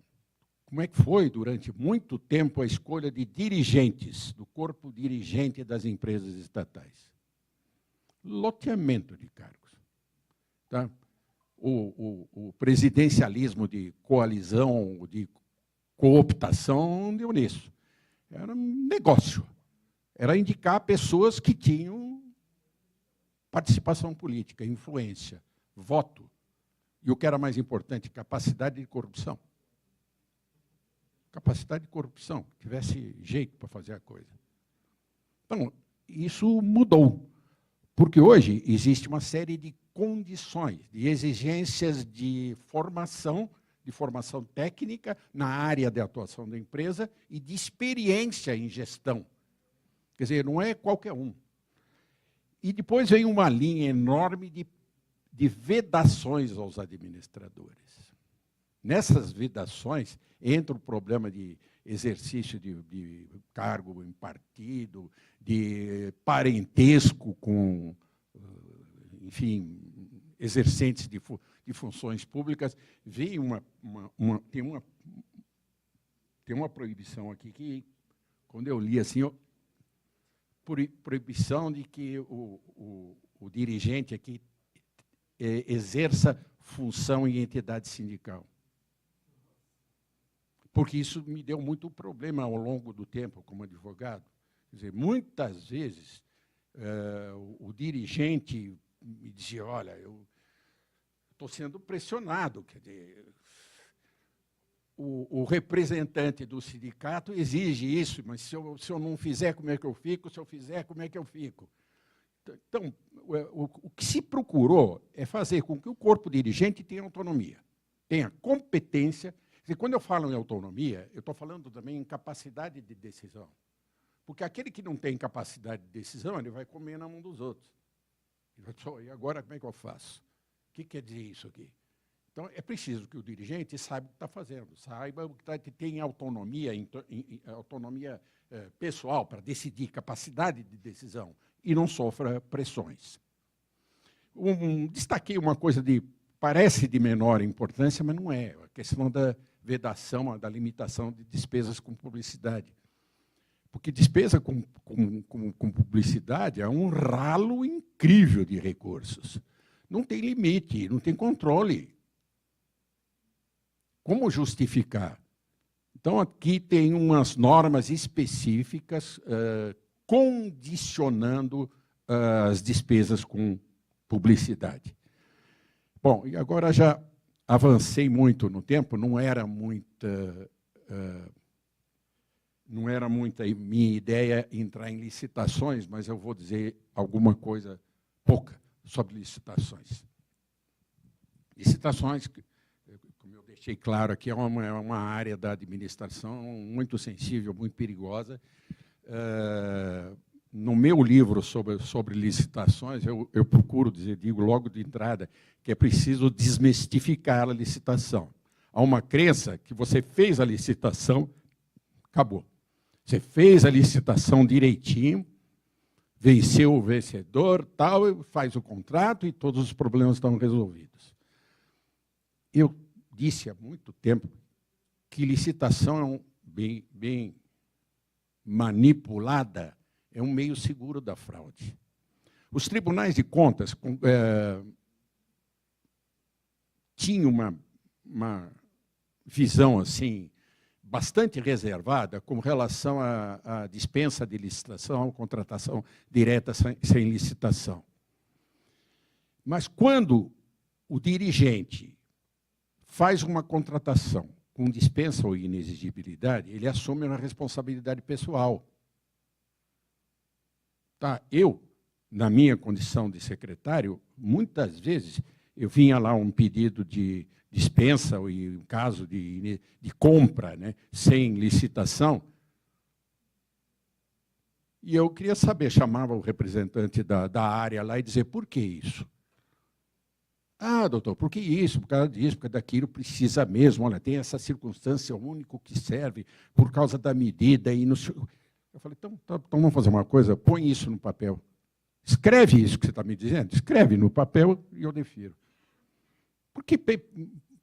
como é que foi durante muito tempo a escolha de dirigentes, do corpo dirigente das empresas estatais? Loteamento de cargos. Tá? O presidencialismo de coalizão, de cooptação, deu nisso. Era um negócio. Era indicar pessoas que tinham participação política, influência, voto. E o que era mais importante, capacidade de corrupção. Capacidade de corrupção, que tivesse jeito para fazer a coisa. Então, isso mudou. Porque hoje existe uma série de condições, de exigências de formação técnica na área de atuação da empresa e de experiência em gestão. Quer dizer, não é qualquer um. E depois vem uma linha enorme de vedações aos administradores. Nessas vedações entra o problema de exercício de cargo em partido, de parentesco com, enfim, exercentes de funções públicas. Tem uma proibição aqui que, quando eu li assim, proibição de que o dirigente aqui exerça função em entidade sindical. Porque isso me deu muito problema ao longo do tempo como advogado. Quer dizer, muitas vezes o dirigente me dizia, olha, eu estou sendo pressionado. Quer dizer, o representante do sindicato exige isso, mas se eu não fizer, como é que eu fico? Se eu fizer, como é que eu fico? Então, o que se procurou é fazer com que o corpo dirigente tenha autonomia, tenha competência. E quando eu falo em autonomia, eu estou falando também em capacidade de decisão. Porque aquele que não tem capacidade de decisão, ele vai comer na mão dos outros. Ele vai dizer, e agora como é que eu faço? O que quer dizer isso aqui? Então, é preciso que o dirigente saiba o que está fazendo, saiba que tem autonomia, autonomia pessoal para decidir, capacidade de decisão, e não sofra pressões. Destaquei uma coisa parece de menor importância, mas não é. A questão da vedação, da limitação de despesas com publicidade. Porque despesa com publicidade é um ralo incrível de recursos. Não tem limite, não tem controle. Como justificar? Então, aqui tem umas normas específicas condicionando as despesas com publicidade. Bom, e agora já avancei muito no tempo, não era muita minha ideia entrar em licitações, mas eu vou dizer alguma coisa pouca sobre licitações. Licitações, como eu deixei claro aqui, é uma área da administração muito sensível, muito perigosa. No meu livro sobre licitações, eu procuro digo logo de entrada, que é preciso desmistificar a licitação. Há uma crença que você fez a licitação, acabou. Você fez a licitação direitinho, venceu o vencedor, tal, faz o contrato e todos os problemas estão resolvidos. Eu disse há muito tempo que licitação bem manipulada é um meio seguro da fraude. Os tribunais de contas tinham uma visão assim bastante reservada com relação à dispensa de licitação, contratação direta sem licitação. Mas quando o dirigente faz uma contratação com dispensa ou inexigibilidade, ele assume uma responsabilidade pessoal. Tá? Eu, na minha condição de secretário, muitas vezes eu vinha lá um pedido de dispensa ou em caso de compra, né, sem licitação, e eu queria saber, chamava o representante da área lá e dizer, por que isso? Ah, doutor, por que isso? Por causa disso, por causa daquilo, precisa mesmo. Olha, tem essa circunstância, o único que serve, por causa da medida. E no... Eu falei, então vamos fazer uma coisa, põe isso no papel. Escreve isso que você está me dizendo, escreve no papel e eu defiro.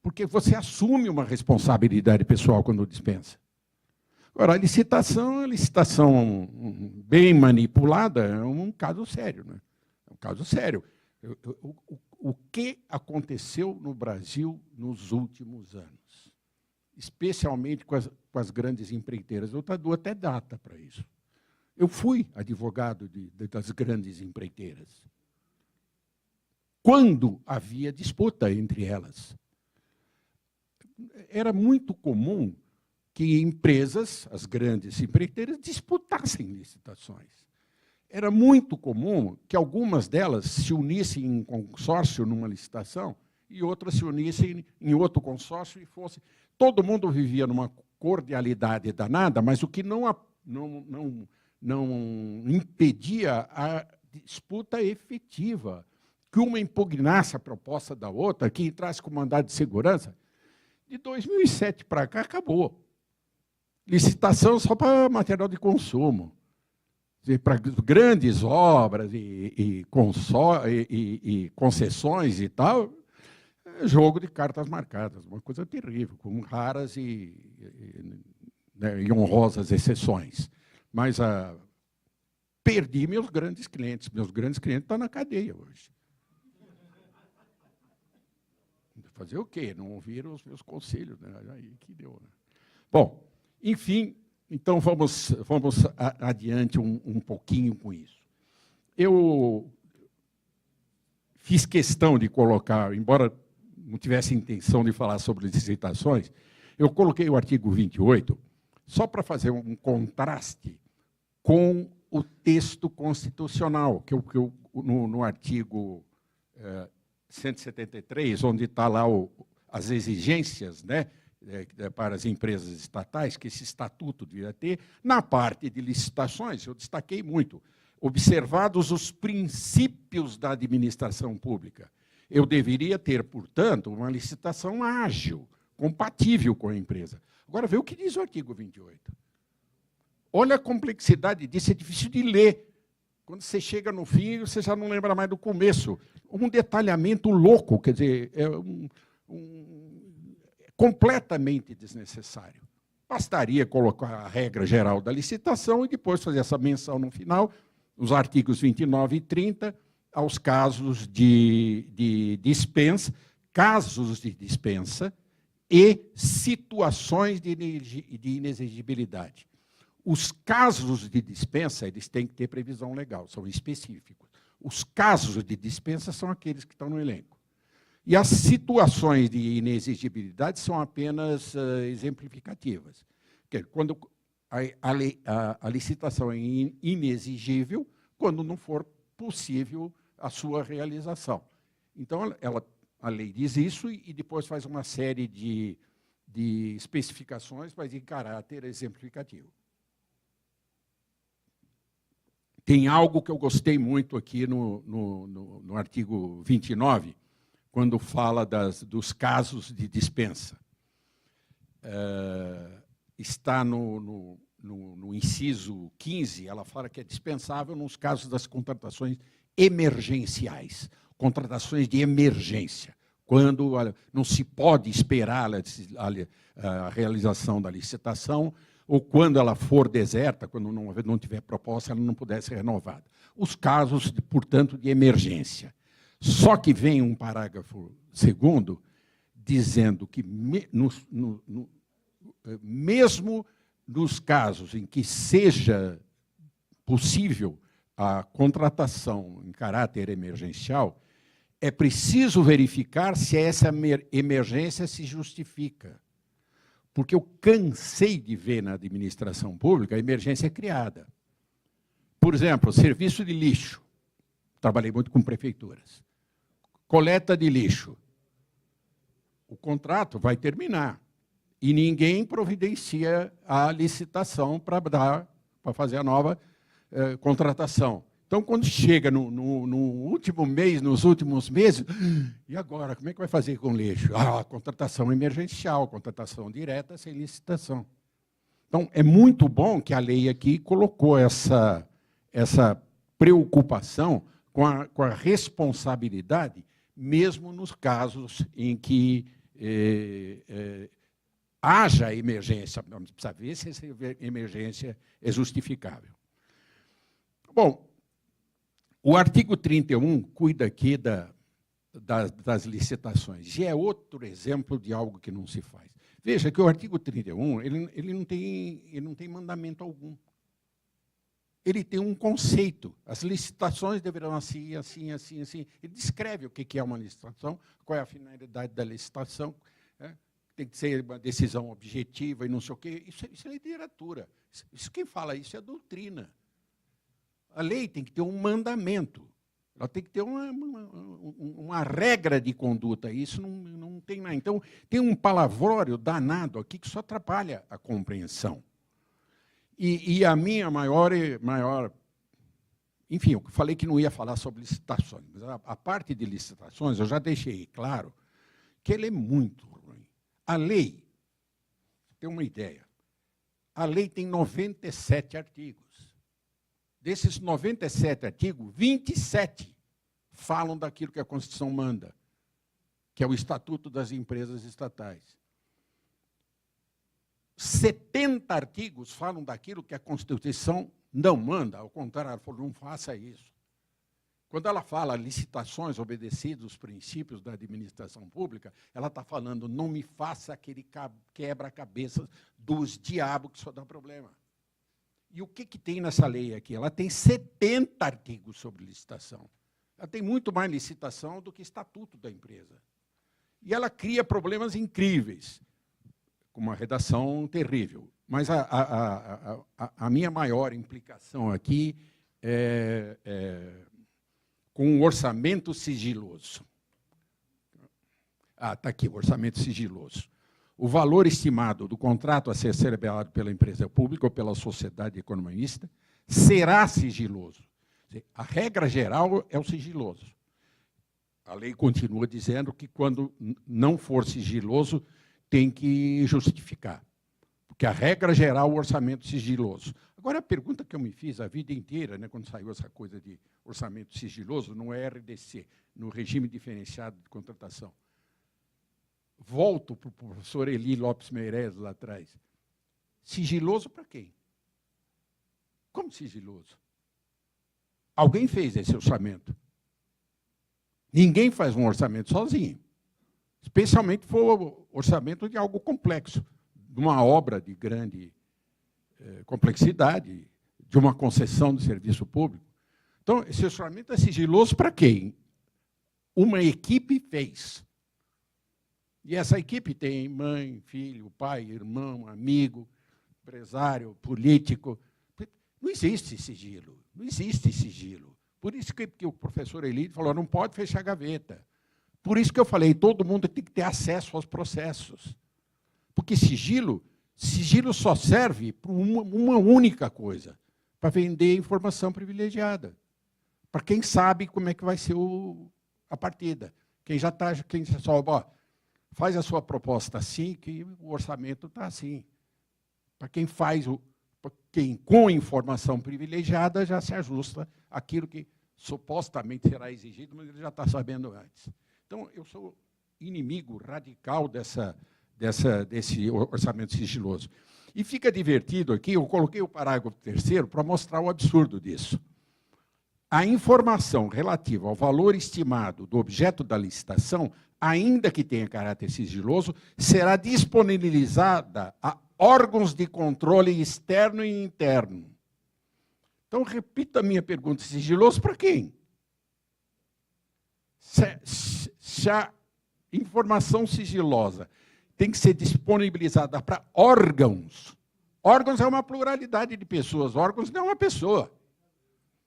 Porque você assume uma responsabilidade pessoal quando dispensa. Agora, a licitação bem manipulada é um caso sério. Né? É um caso sério. O que aconteceu no Brasil nos últimos anos? Especialmente com as grandes empreiteiras. Eu dou até data para isso. Eu fui advogado das grandes empreiteiras. Quando havia disputa entre elas. Era muito comum que empresas, as grandes empreiteiras, disputassem licitações. Era muito comum que algumas delas se unissem em consórcio numa licitação e outras se unissem em outro consórcio e fosse... Todo mundo vivia numa cordialidade danada, mas o que não impedia a disputa efetiva, que uma impugnasse a proposta da outra, que entrasse com mandado de segurança. De 2007 para cá, acabou. Licitação só para material de consumo. Para grandes obras e concessões e tal, é jogo de cartas marcadas, uma coisa terrível, com raras e honrosas exceções. Mas perdi meus grandes clientes. Meus grandes clientes estão na cadeia hoje. Fazer o quê? Não ouviram os meus conselhos. Né? Aí que deu. Né? Bom, enfim, então vamos adiante um pouquinho com isso. Eu fiz questão de colocar, embora não tivesse intenção de falar sobre licitações, eu coloquei o artigo 28 só para fazer um contraste com o texto constitucional, que no artigo 173, onde está lá as exigências, né, para as empresas estatais, que esse estatuto devia ter, na parte de licitações, eu destaquei muito, observados os princípios da administração pública. Eu deveria ter, portanto, uma licitação ágil, compatível com a empresa. Agora, vê o que diz o artigo 28. Olha a complexidade disso, é difícil de ler. Quando você chega no fim, você já não lembra mais do começo. Um detalhamento louco, quer dizer, completamente desnecessário. Bastaria colocar a regra geral da licitação e depois fazer essa menção no final, os artigos 29 e 30, aos casos de dispensa, e situações de inexigibilidade. Os casos de dispensa, eles têm que ter previsão legal, são específicos. Os casos de dispensa são aqueles que estão no elenco. E as situações de inexigibilidade são apenas exemplificativas. Quando a licitação é inexigível, quando não for possível a sua realização. Então, a lei diz isso e depois faz uma série de especificações, mas em caráter exemplificativo. Tem algo que eu gostei muito aqui no artigo 29, quando fala dos casos de dispensa. Está no no inciso 15, ela fala que é dispensável nos casos das contratações emergenciais, contratações de emergência, quando não se pode esperar a realização da licitação, ou quando ela for deserta, quando não tiver proposta, ela não puder ser renovada. Os casos, portanto, de emergência. Só que vem um parágrafo segundo dizendo que, mesmo nos casos em que seja possível a contratação em caráter emergencial, é preciso verificar se essa emergência se justifica. Porque eu cansei de ver na administração pública a emergência criada. Por exemplo, serviço de lixo. Trabalhei muito com prefeituras. Coleta de lixo. O contrato vai terminar. E ninguém providencia a licitação para fazer a nova contratação. Então, quando chega no último mês, nos últimos meses, e agora, como é que vai fazer com o lixo? Contratação emergencial, contratação direta, sem licitação. Então, é muito bom que a lei aqui colocou essa preocupação com a responsabilidade, mesmo nos casos em que haja emergência. Vamos precisar ver se essa emergência é justificável. Bom, o artigo 31 cuida aqui das licitações, e é outro exemplo de algo que não se faz. Veja que o artigo 31 ele não tem mandamento algum. Ele tem um conceito. As licitações deverão assim, assim, assim, assim. Ele descreve o que é uma licitação, qual é a finalidade da licitação, né? Tem que ser uma decisão objetiva e não sei o quê. Isso é literatura. Quem fala isso é doutrina. A lei tem que ter um mandamento, ela tem que ter uma regra de conduta, isso não tem nada. Então, tem um palavrório danado aqui que só atrapalha a compreensão. E a minha maior... Enfim, eu falei que não ia falar sobre licitações, mas a parte de licitações, eu já deixei claro que ele é muito ruim. A lei, tem uma ideia, a lei tem 97 artigos. Desses 97 artigos, 27 falam daquilo que a Constituição manda, que é o Estatuto das Empresas Estatais. 70 artigos falam daquilo que a Constituição não manda, ao contrário, ela falou, não faça isso. Quando ela fala licitações obedecidas aos princípios da administração pública, ela está falando, não me faça aquele quebra-cabeça dos diabos que só dá problema. E o que tem nessa lei aqui? Ela tem 70 artigos sobre licitação. Ela tem muito mais licitação do que estatuto da empresa. E ela cria problemas incríveis, com uma redação terrível. Mas a minha maior implicação aqui é com o orçamento sigiloso. Está aqui, o orçamento sigiloso. O valor estimado do contrato a ser celebrado pela empresa pública ou pela sociedade economista será sigiloso. A regra geral é o sigiloso. A lei continua dizendo que, quando não for sigiloso, tem que justificar. Porque a regra geral é o orçamento sigiloso. Agora, a pergunta que eu me fiz a vida inteira, né, quando saiu essa coisa de orçamento sigiloso, no RDC, no regime diferenciado de contratação. Volto para o professor Eli Lopes Meireles, lá atrás. Sigiloso para quem? Como sigiloso? Alguém fez esse orçamento. Ninguém faz um orçamento sozinho. Especialmente se for o orçamento de algo complexo, de uma obra de grande complexidade, de uma concessão de serviço público. Então, esse orçamento é sigiloso para quem? Uma equipe fez. E essa equipe tem mãe, filho, pai, irmão, amigo, empresário, político. Não existe sigilo, não existe sigilo. Por isso que o professor Eli falou, não pode fechar a gaveta. Por isso que eu falei, todo mundo tem que ter acesso aos processos. Porque sigilo só serve para uma única coisa, para vender informação privilegiada. Para quem sabe como é que vai ser a partida. Quem já soube, faz a sua proposta assim, que o orçamento está assim. Para quem faz quem com informação privilegiada já se ajusta àquilo que supostamente será exigido, mas ele já está sabendo antes. Então, eu sou inimigo radical desse orçamento sigiloso. E fica divertido aqui, eu coloquei o parágrafo 3º para mostrar o absurdo disso. A informação relativa ao valor estimado do objeto da licitação, ainda que tenha caráter sigiloso, será disponibilizada a órgãos de controle externo e interno. Então, repito a minha pergunta: sigiloso para quem? Se a informação sigilosa tem que ser disponibilizada para órgãos, órgãos é uma pluralidade de pessoas, órgãos não é uma pessoa.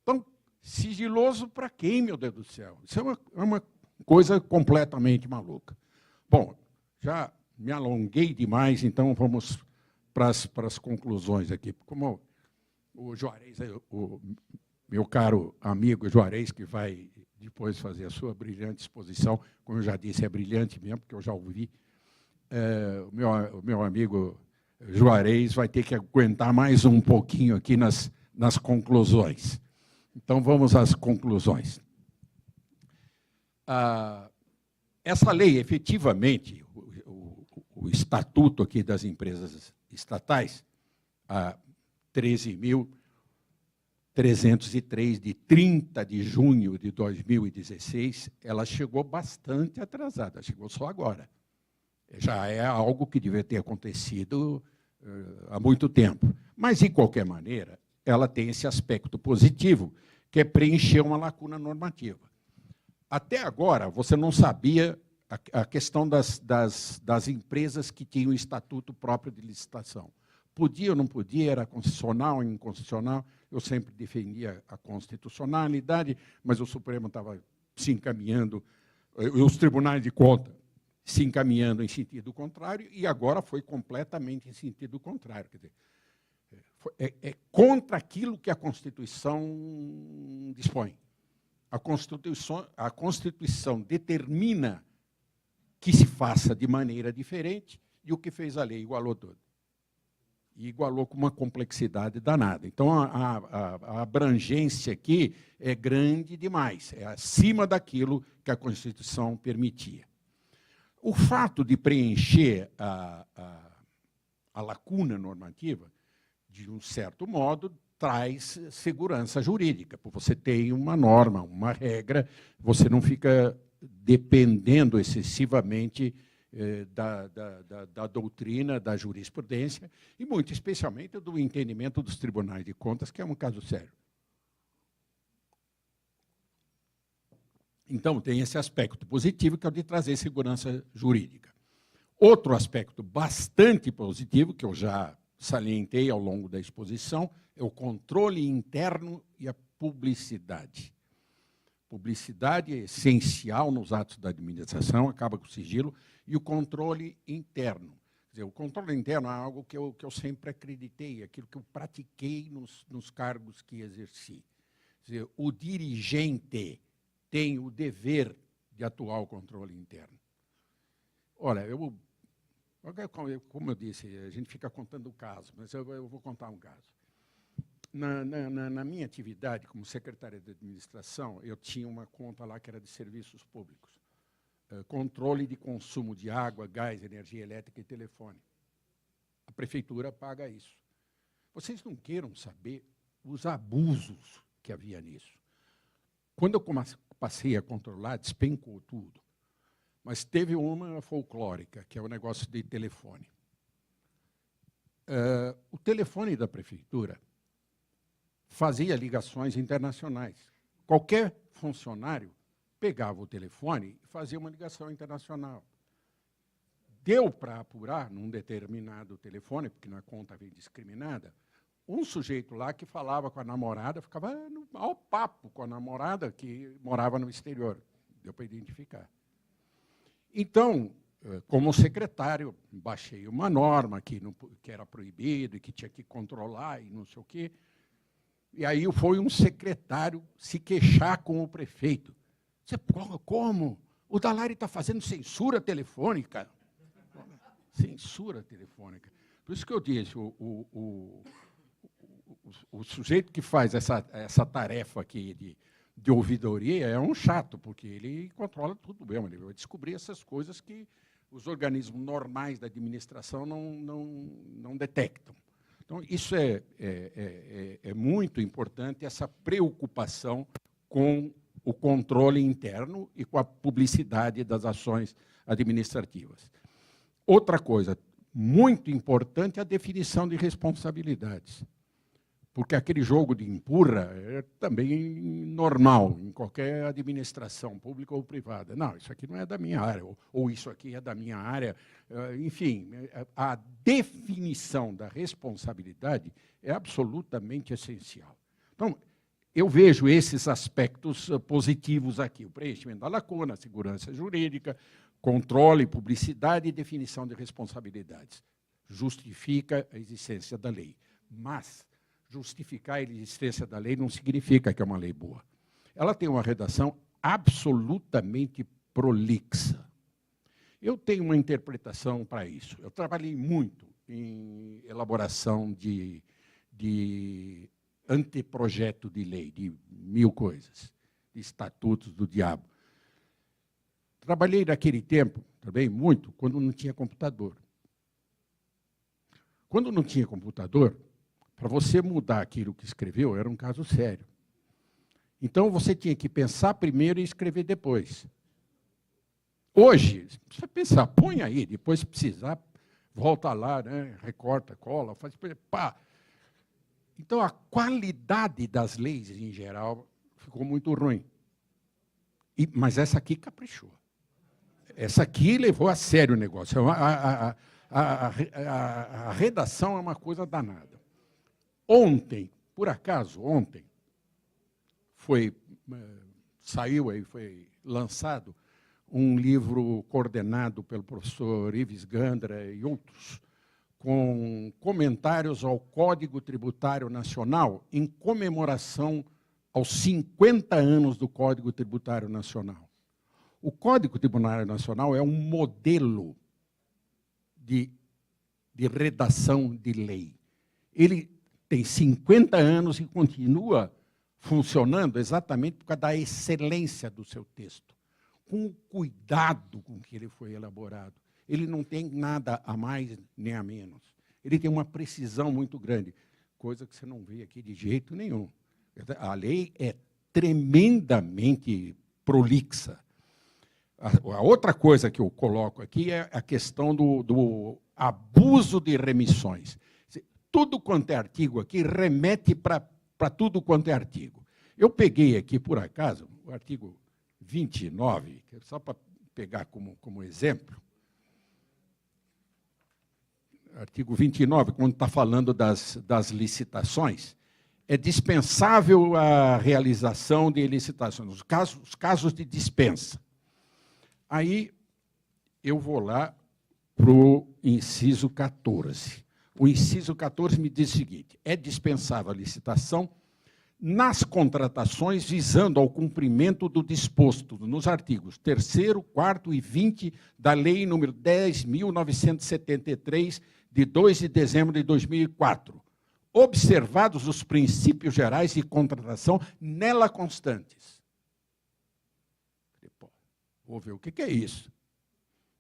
Então, sigiloso para quem, meu Deus do céu? Isso é uma coisa completamente maluca. Bom, já me alonguei demais, então vamos para as conclusões aqui. Como o Juarez, o meu caro amigo Juarez, que vai depois fazer a sua brilhante exposição, como eu já disse, é brilhante mesmo, porque eu já ouvi, o meu amigo Juarez vai ter que aguentar mais um pouquinho aqui nas conclusões. Então, vamos às conclusões. Essa lei, efetivamente, o estatuto aqui das empresas estatais, a 13.303, de 30 de junho de 2016, ela chegou bastante atrasada, chegou só agora. Já é algo que devia ter acontecido há muito tempo. Mas, de qualquer maneira, ela tem esse aspecto positivo, que é preencher uma lacuna normativa. Até agora, você não sabia a questão das empresas que tinham estatuto próprio de licitação. Podia ou não podia, era constitucional ou inconstitucional. Eu sempre defendia a constitucionalidade, mas o Supremo estava se encaminhando, os tribunais de contas se encaminhando em sentido contrário, e agora foi completamente em sentido contrário. Quer dizer, é contra aquilo que a Constituição dispõe. A Constituição determina que se faça de maneira diferente, e o que fez a lei igualou tudo. E igualou com uma complexidade danada. Então, a abrangência aqui é grande demais, é acima daquilo que a Constituição permitia. O fato de preencher a lacuna normativa, de um certo modo, traz segurança jurídica, porque você tem uma norma, uma regra, você não fica dependendo excessivamente da doutrina, da jurisprudência, e muito especialmente do entendimento dos tribunais de contas, que é um caso sério. Então, tem esse aspecto positivo, que é o de trazer segurança jurídica. Outro aspecto bastante positivo, que eu já salientei ao longo da exposição, é o controle interno e a publicidade. Publicidade é essencial nos atos da administração, acaba com o sigilo, e o controle interno. Quer dizer, o controle interno é algo que eu sempre acreditei, aquilo que eu pratiquei nos cargos que exerci. Quer dizer, o dirigente tem o dever de atuar o controle interno. Olha, como eu disse, a gente fica contando o caso, mas eu vou contar um caso. Na minha atividade como secretária de administração, eu tinha uma conta lá que era de serviços públicos. Controle de consumo de água, gás, energia elétrica e telefone. A prefeitura paga isso. Vocês não queiram saber os abusos que havia nisso. Quando eu passei a controlar, despencou tudo. Mas teve uma folclórica, que é o negócio de telefone. O telefone da prefeitura fazia ligações internacionais. Qualquer funcionário pegava o telefone e fazia uma ligação internacional. Deu para apurar, num determinado telefone, porque na conta veio discriminada, um sujeito lá que falava com a namorada, ficava ao papo com a namorada que morava no exterior. Deu para identificar. Então, como secretário, baixei uma norma que era proibido e que tinha que controlar e não sei o quê. E aí foi um secretário se queixar com o prefeito. Como? O Dall'Ari está fazendo censura telefônica. Censura telefônica. Por isso que eu disse, o sujeito que faz essa tarefa aqui de ouvidoria é um chato, porque ele controla tudo mesmo, ele vai descobrir essas coisas que os organismos normais da administração não detectam. Então, isso é muito importante, essa preocupação com o controle interno e com a publicidade das ações administrativas. Outra coisa muito importante é a definição de responsabilidades. Porque aquele jogo de empurra é também normal em qualquer administração, pública ou privada. Não, isso aqui não é da minha área, ou isso aqui é da minha área. Enfim, a definição da responsabilidade é absolutamente essencial. Então, eu vejo esses aspectos positivos aqui. O preenchimento da lacuna, a segurança jurídica, controle, publicidade e definição de responsabilidades. Justifica a existência da lei. Mas justificar a existência da lei não significa que é uma lei boa. Ela tem uma redação absolutamente prolixa. Eu tenho uma interpretação para isso. Eu trabalhei muito em elaboração de anteprojeto de lei, de 1000 coisas, de estatutos do diabo. Trabalhei naquele tempo, também muito, quando não tinha computador. Quando não tinha computador, para você mudar aquilo que escreveu, era um caso sério. Então, você tinha que pensar primeiro e escrever depois. Hoje, você precisa pensar, põe aí, depois se precisar, volta lá, né, recorta, cola, faz... Pá. Então, a qualidade das leis, em geral, ficou muito ruim. Mas essa aqui caprichou. Essa aqui levou a sério o negócio. A redação é uma coisa danada. Ontem, por acaso, saiu aí, foi lançado um livro coordenado pelo professor Ives Gandra e outros, com comentários ao Código Tributário Nacional em comemoração aos 50 anos do Código Tributário Nacional. O Código Tributário Nacional é um modelo de redação de lei. Ele tem 50 anos e continua funcionando exatamente por causa da excelência do seu texto, com o cuidado com que ele foi elaborado. Ele não tem nada a mais nem a menos. Ele tem uma precisão muito grande, coisa que você não vê aqui de jeito nenhum. A lei é tremendamente prolixa. A outra coisa que eu coloco aqui é a questão do abuso de remissões. Tudo quanto é artigo aqui remete para tudo quanto é artigo. Eu peguei aqui, por acaso, o artigo 29, só para pegar como exemplo. Artigo 29, quando está falando das licitações, é dispensável a realização de licitações, os casos de dispensa. Aí eu vou lá para o inciso 14. O inciso 14 me diz o seguinte: é dispensável a licitação nas contratações visando ao cumprimento do disposto nos artigos 3º, 4º e 20 da Lei nº 10.973, de 2 de dezembro de 2004, observados os princípios gerais de contratação nela constantes. Vou ver o que é isso.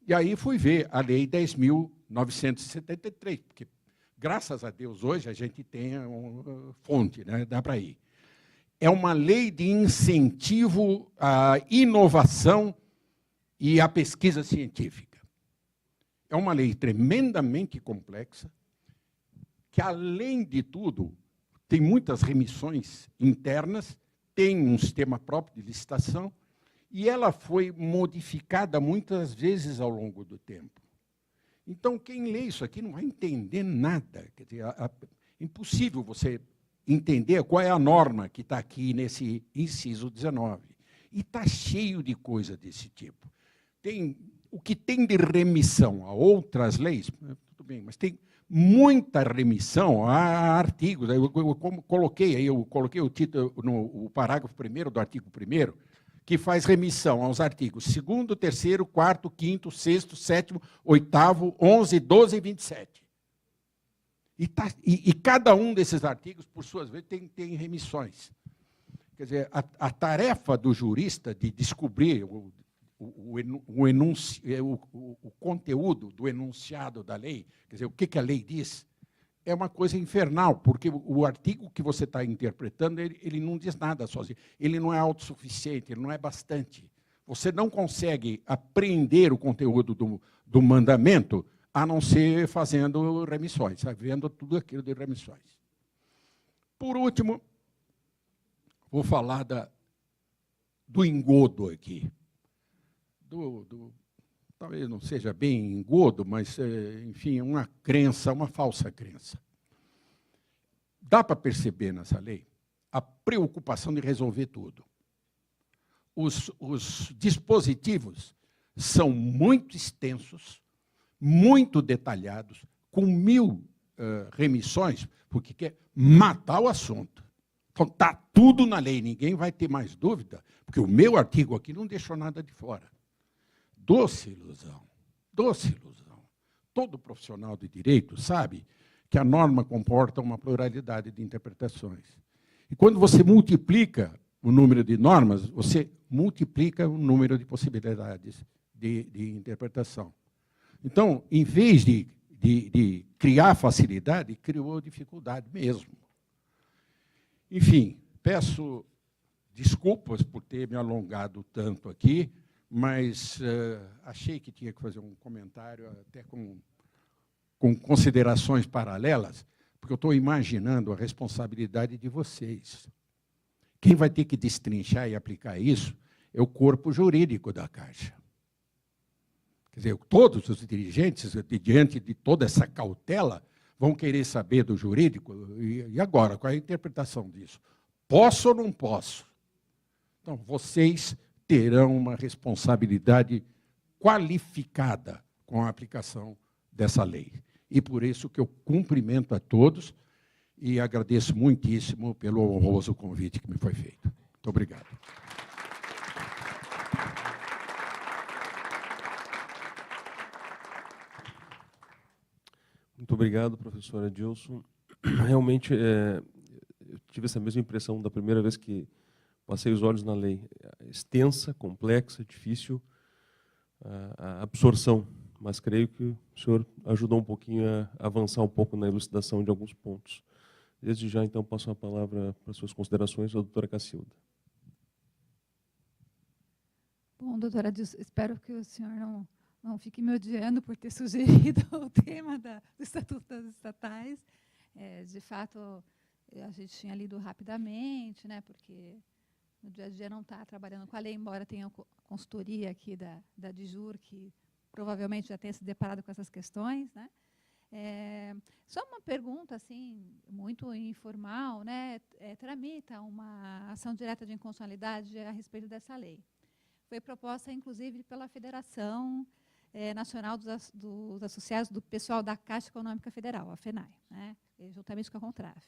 E aí fui ver a Lei 10.973, porque, graças a Deus, hoje a gente tem uma fonte, né? Dá para ir. É uma lei de incentivo à inovação e à pesquisa científica. É uma lei tremendamente complexa, que, além de tudo, tem muitas remissões internas, tem um sistema próprio de licitação, e ela foi modificada muitas vezes ao longo do tempo. Então, quem lê isso aqui não vai entender nada. Quer dizer, é impossível você entender qual é a norma que está aqui nesse inciso 19. E está cheio de coisa desse tipo. O que tem de remissão a outras leis, tudo bem, mas tem muita remissão a artigos. Eu coloquei o título no parágrafo 1º do artigo 1º, que faz remissão aos artigos 2º, 3º, 4º, 5º, 6º, 7º, 8º, 11, 12 e 27. E cada um desses artigos, por sua vez, tem remissões. Quer dizer, a tarefa do jurista de descobrir o conteúdo do enunciado da lei, quer dizer, o que a lei diz, é uma coisa infernal, porque o artigo que você está interpretando, ele não diz nada sozinho. Ele não é autossuficiente, ele não é bastante. Você não consegue apreender o conteúdo do mandamento a não ser fazendo remissões, vendo tudo aquilo de remissões. Por último, vou falar do engodo aqui. Talvez não seja bem engodo, mas, enfim, uma crença, uma falsa crença. Dá para perceber nessa lei a preocupação de resolver tudo. Os dispositivos são muito extensos, muito detalhados, com 1000 remissões, porque quer matar o assunto. Então, está tudo na lei, ninguém vai ter mais dúvida, porque o meu artigo aqui não deixou nada de fora. Doce ilusão, doce ilusão. Todo profissional de direito sabe que a norma comporta uma pluralidade de interpretações. E quando você multiplica o número de normas, você multiplica o número de possibilidades de interpretação. Então, em vez de criar facilidade, criou dificuldade mesmo. Enfim, peço desculpas por ter me alongado tanto aqui, mas achei que tinha que fazer um comentário até com considerações paralelas, porque eu estou imaginando a responsabilidade de vocês. Quem vai ter que destrinchar e aplicar isso é o corpo jurídico da Caixa. Quer dizer, todos os dirigentes, diante de toda essa cautela, vão querer saber do jurídico, e agora, qual é a interpretação disso? Posso ou não posso? Então, vocês terão uma responsabilidade qualificada com a aplicação dessa lei. E por isso que eu cumprimento a todos e agradeço muitíssimo pelo honroso convite que me foi feito. Muito obrigado. Muito obrigado, professor Adilson. Realmente, eu tive essa mesma impressão da primeira vez que passei os olhos na lei. Extensa, complexa, difícil a absorção, mas creio que o senhor ajudou um pouquinho a avançar um pouco na elucidação de alguns pontos. Desde já, então, passo a palavra para suas considerações, a doutora Cacilda. Bom, doutora Adilson, espero que o senhor não fique me odiando por ter sugerido o tema do Estatuto das Estatais. De fato, a gente tinha lido rapidamente, né, porque no dia a dia não está trabalhando com a lei, embora tenha a consultoria aqui da DIJUR, que provavelmente já tenha se deparado com essas questões, né? Só uma pergunta assim, muito informal, né? Tramita uma ação direta de inconstitucionalidade a respeito dessa lei. Foi proposta, inclusive, pela Federação Nacional dos Associados do Pessoal da Caixa Econômica Federal, a FENAI, né? Juntamente com a Contraf.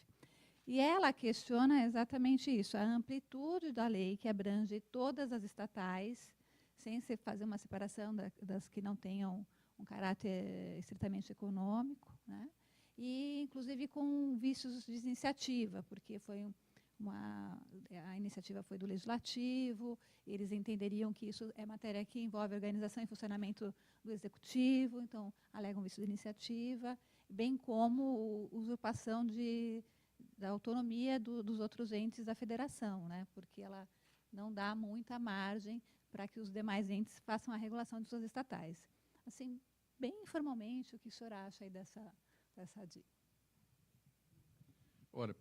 E ela questiona exatamente isso, a amplitude da lei que abrange todas as estatais, sem se fazer uma separação das que não tenham um caráter estritamente econômico, né? E, inclusive, com vícios de iniciativa, porque a iniciativa foi do Legislativo, eles entenderiam que isso é matéria que envolve organização e funcionamento do Executivo, então, alegam vício de iniciativa, bem como usurpação da autonomia dos outros entes da federação, né? Porque ela não dá muita margem para que os demais entes façam a regulação de suas estatais. Assim, bem informalmente, o que o senhor acha aí dessa dica? Ora,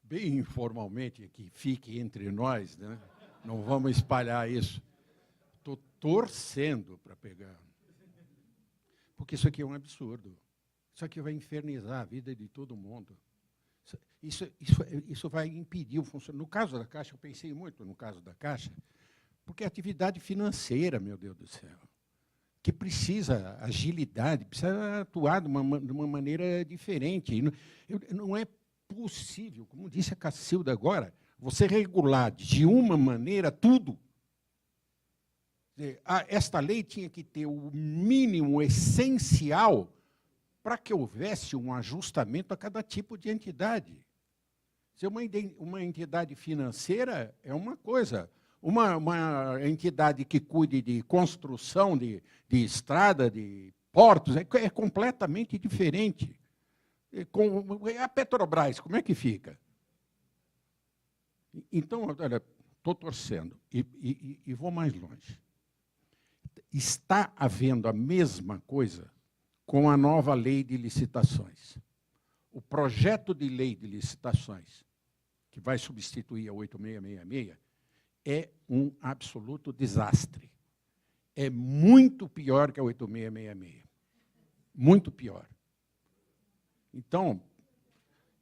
bem informalmente, que fique entre nós, né? Não vamos espalhar isso. Estou torcendo para pegar. Porque isso aqui é um absurdo. Isso aqui vai infernizar a vida de todo mundo. Isso vai impedir o funcionamento. No caso da Caixa, eu pensei muito no caso da Caixa, porque é atividade financeira, meu Deus do céu, que precisa agilidade, precisa atuar de uma maneira diferente. Não é possível, como disse a Cacilda agora, você regular de uma maneira tudo. Esta lei tinha que ter o mínimo essencial para que houvesse um ajustamento a cada tipo de entidade. Se uma entidade financeira é uma coisa, uma entidade que cuide de construção de estrada, de portos, é completamente diferente. A Petrobras, como é que fica? Então, olha, estou torcendo e vou mais longe. Está havendo a mesma coisa com a nova lei de licitações. O projeto de lei de licitações, que vai substituir a 8666, é um absoluto desastre. É muito pior que a 8666. Muito pior. Então,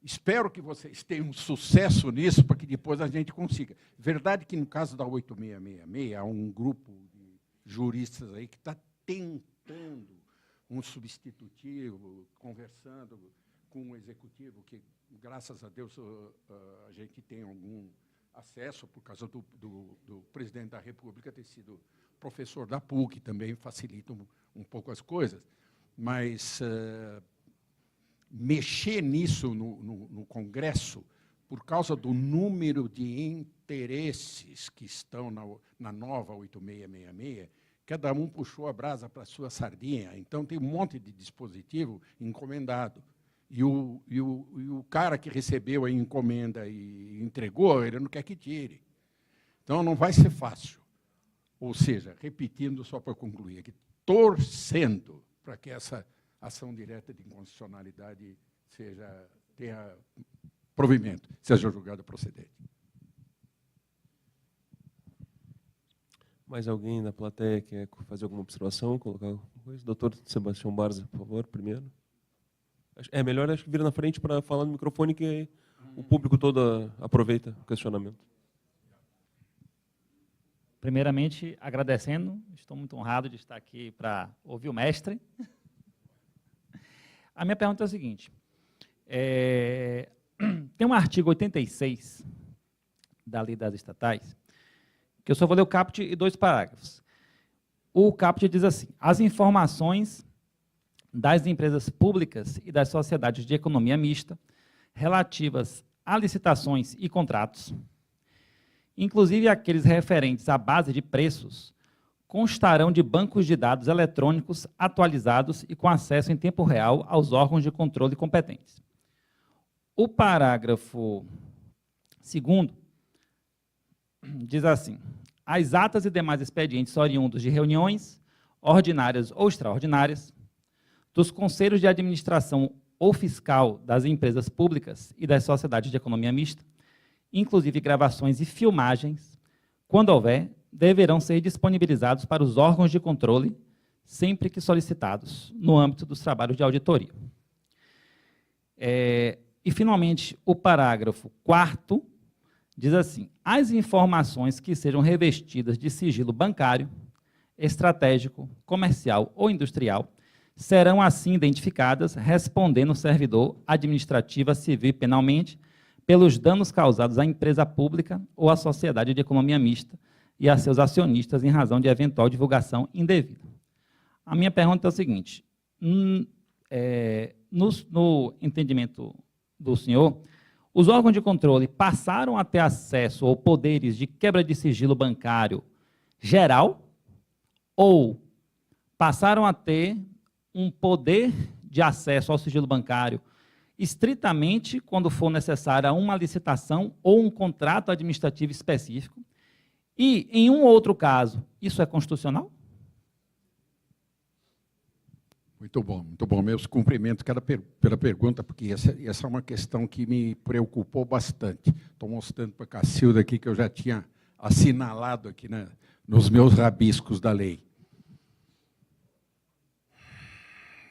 espero que vocês tenham sucesso nisso, para que depois a gente consiga. Verdade que, no caso da 8666, há um grupo de juristas aí que está tentando um substitutivo, conversando com o executivo, que, graças a Deus, a gente tem algum acesso, por causa do presidente da República ter sido professor da PUC, também facilita um pouco as coisas. Mas mexer nisso no Congresso, por causa do número de interesses que estão na nova 8666, cada um puxou a brasa para a sua sardinha. Então, tem um monte de dispositivo encomendado. E o cara que recebeu a encomenda e entregou, ele não quer que tire. Então, não vai ser fácil. Ou seja, repetindo só para concluir aqui, torcendo para que essa ação direta de inconstitucionalidade tenha provimento, seja julgada procedente. Mais alguém da plateia quer fazer alguma observação, colocar alguma coisa? Doutor Sebastião Barza, por favor, primeiro. É melhor, acho que vir na frente para falar no microfone, que o público todo aproveita o questionamento. Primeiramente, agradecendo, estou muito honrado de estar aqui para ouvir o mestre. A minha pergunta é a seguinte, tem um artigo 86 da Lei das Estatais, que eu só vou ler o caput e 2 parágrafos. O caput diz assim: as informações das empresas públicas e das sociedades de economia mista relativas a licitações e contratos, inclusive aqueles referentes à base de preços, constarão de bancos de dados eletrônicos atualizados e com acesso em tempo real aos órgãos de controle competentes. O parágrafo 2º diz assim: as atas e demais expedientes oriundos de reuniões ordinárias ou extraordinárias, dos conselhos de administração ou fiscal das empresas públicas e das sociedades de economia mista, inclusive gravações e filmagens, quando houver, deverão ser disponibilizados para os órgãos de controle, sempre que solicitados, no âmbito dos trabalhos de auditoria. E, finalmente, o parágrafo 4º diz assim: as informações que sejam revestidas de sigilo bancário, estratégico, comercial ou industrial, serão assim identificadas, respondendo o servidor administrativa, civil e penalmente, pelos danos causados à empresa pública ou à sociedade de economia mista e a seus acionistas em razão de eventual divulgação indevida. A minha pergunta é o seguinte: no entendimento do senhor, os órgãos de controle passaram a ter acesso ou poderes de quebra de sigilo bancário geral ou passaram a ter um poder de acesso ao sigilo bancário estritamente quando for necessária uma licitação ou um contrato administrativo específico? E, em um outro caso, isso é constitucional? Muito bom. Meus cumprimentos pela pergunta, porque essa é uma questão que me preocupou bastante. Estou mostrando para a Cacilda aqui que eu já tinha assinalado aqui nos meus rabiscos da lei.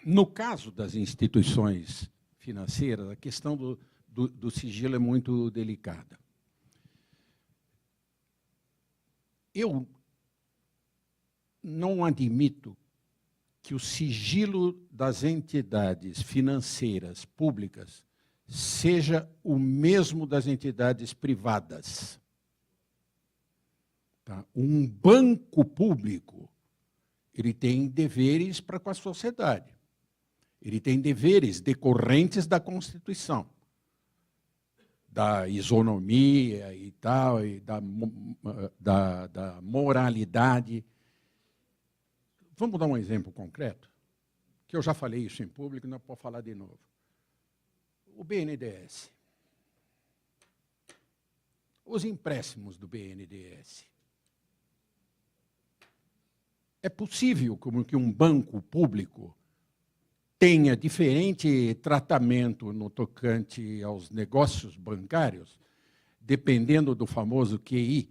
No caso das instituições financeiras, a questão do sigilo é muito delicada. Eu não admito que o sigilo das entidades financeiras públicas seja o mesmo das entidades privadas. Tá? Um banco público, ele tem deveres para com a sociedade. Ele tem deveres decorrentes da Constituição, da isonomia e tal, e da moralidade. Vamos dar um exemplo concreto? Que eu já falei isso em público, não posso falar de novo. O BNDES. Os empréstimos do BNDES. É possível que um banco público tenha diferente tratamento no tocante aos negócios bancários, dependendo do famoso QI,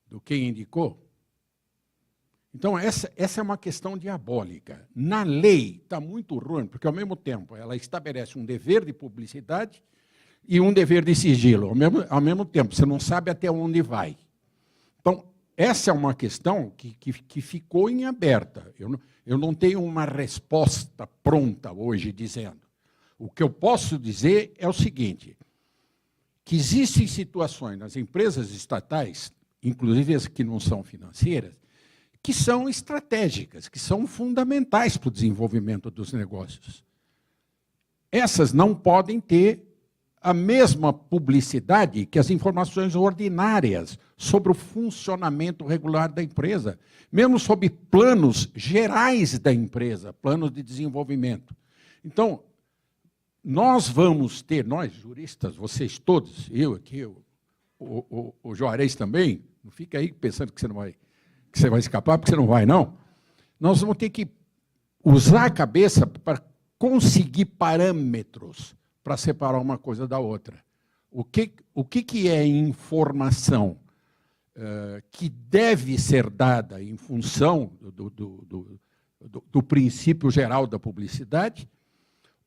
do quem indicou? Então, essa é uma questão diabólica. Na lei, está muito ruim, porque, ao mesmo tempo, ela estabelece um dever de publicidade e um dever de sigilo. Ao mesmo tempo, você não sabe até onde vai. Então, essa é uma questão que ficou em aberta. Eu não tenho uma resposta pronta hoje dizendo. O que eu posso dizer é o seguinte, que existem situações nas empresas estatais, inclusive as que não são financeiras, que são estratégicas, que são fundamentais para o desenvolvimento dos negócios. Essas não podem ter a mesma publicidade que as informações ordinárias sobre o funcionamento regular da empresa, mesmo sobre planos gerais da empresa, planos de desenvolvimento. Então, nós vamos ter, nós juristas, vocês todos, eu aqui, o Juarez também, não fica aí pensando que você vai escapar, porque você não vai, não. Nós vamos ter que usar a cabeça para conseguir parâmetros para separar uma coisa da outra. O que é informação que deve ser dada em função do princípio geral da publicidade,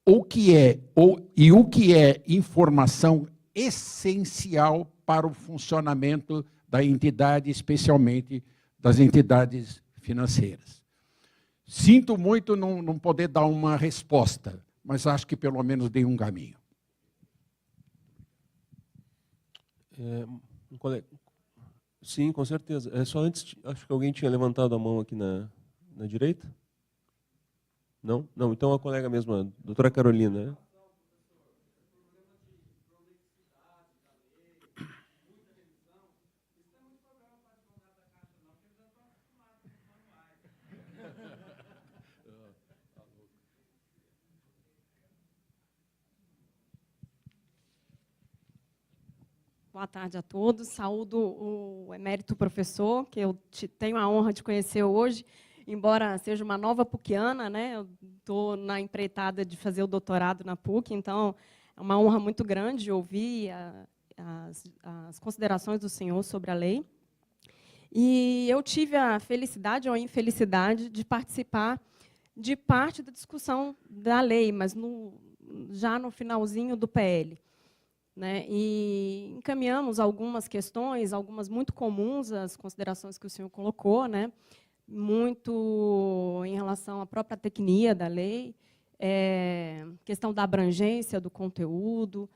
o que é informação essencial para o funcionamento da entidade, especialmente das entidades financeiras. Sinto muito não poder dar uma resposta, mas acho que pelo menos dei um caminho. Sim, com certeza. Só antes, acho que alguém tinha levantado a mão aqui na direita. Não? Não, então a colega mesmo, a doutora Carolina. Né? Boa tarde a todos. Saúdo o emérito professor, que eu tenho a honra de conhecer hoje, embora seja uma nova puquiana, né? Eu estou na empreitada de fazer o doutorado na PUC, então é uma honra muito grande ouvir as considerações do senhor sobre a lei. E eu tive a felicidade ou a infelicidade de participar de parte da discussão da lei, mas já no finalzinho do PL. Né, e encaminhamos algumas questões, algumas muito comuns, as considerações que o senhor colocou, né, muito em relação à própria tecnia da lei, questão da abrangência do conteúdo,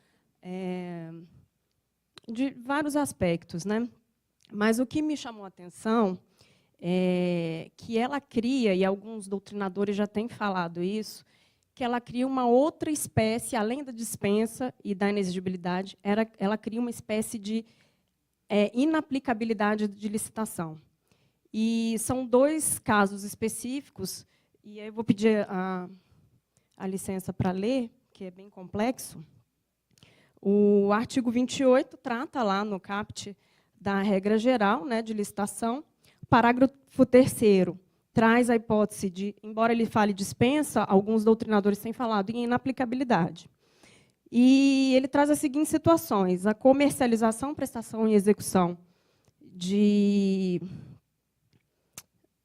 de vários aspectos. Né. Mas o que me chamou a atenção é que ela cria, e alguns doutrinadores já têm falado isso, que ela cria uma outra espécie, além da dispensa e da inexigibilidade, ela cria uma espécie de inaplicabilidade de licitação. E são dois casos específicos, e aí eu vou pedir a licença para ler, que é bem complexo. O artigo 28 trata lá no caput da regra geral, né, de licitação. Parágrafo 3º traz a hipótese de, embora ele fale dispensa, alguns doutrinadores têm falado em inaplicabilidade. E ele traz as seguintes situações: a comercialização, prestação e execução de...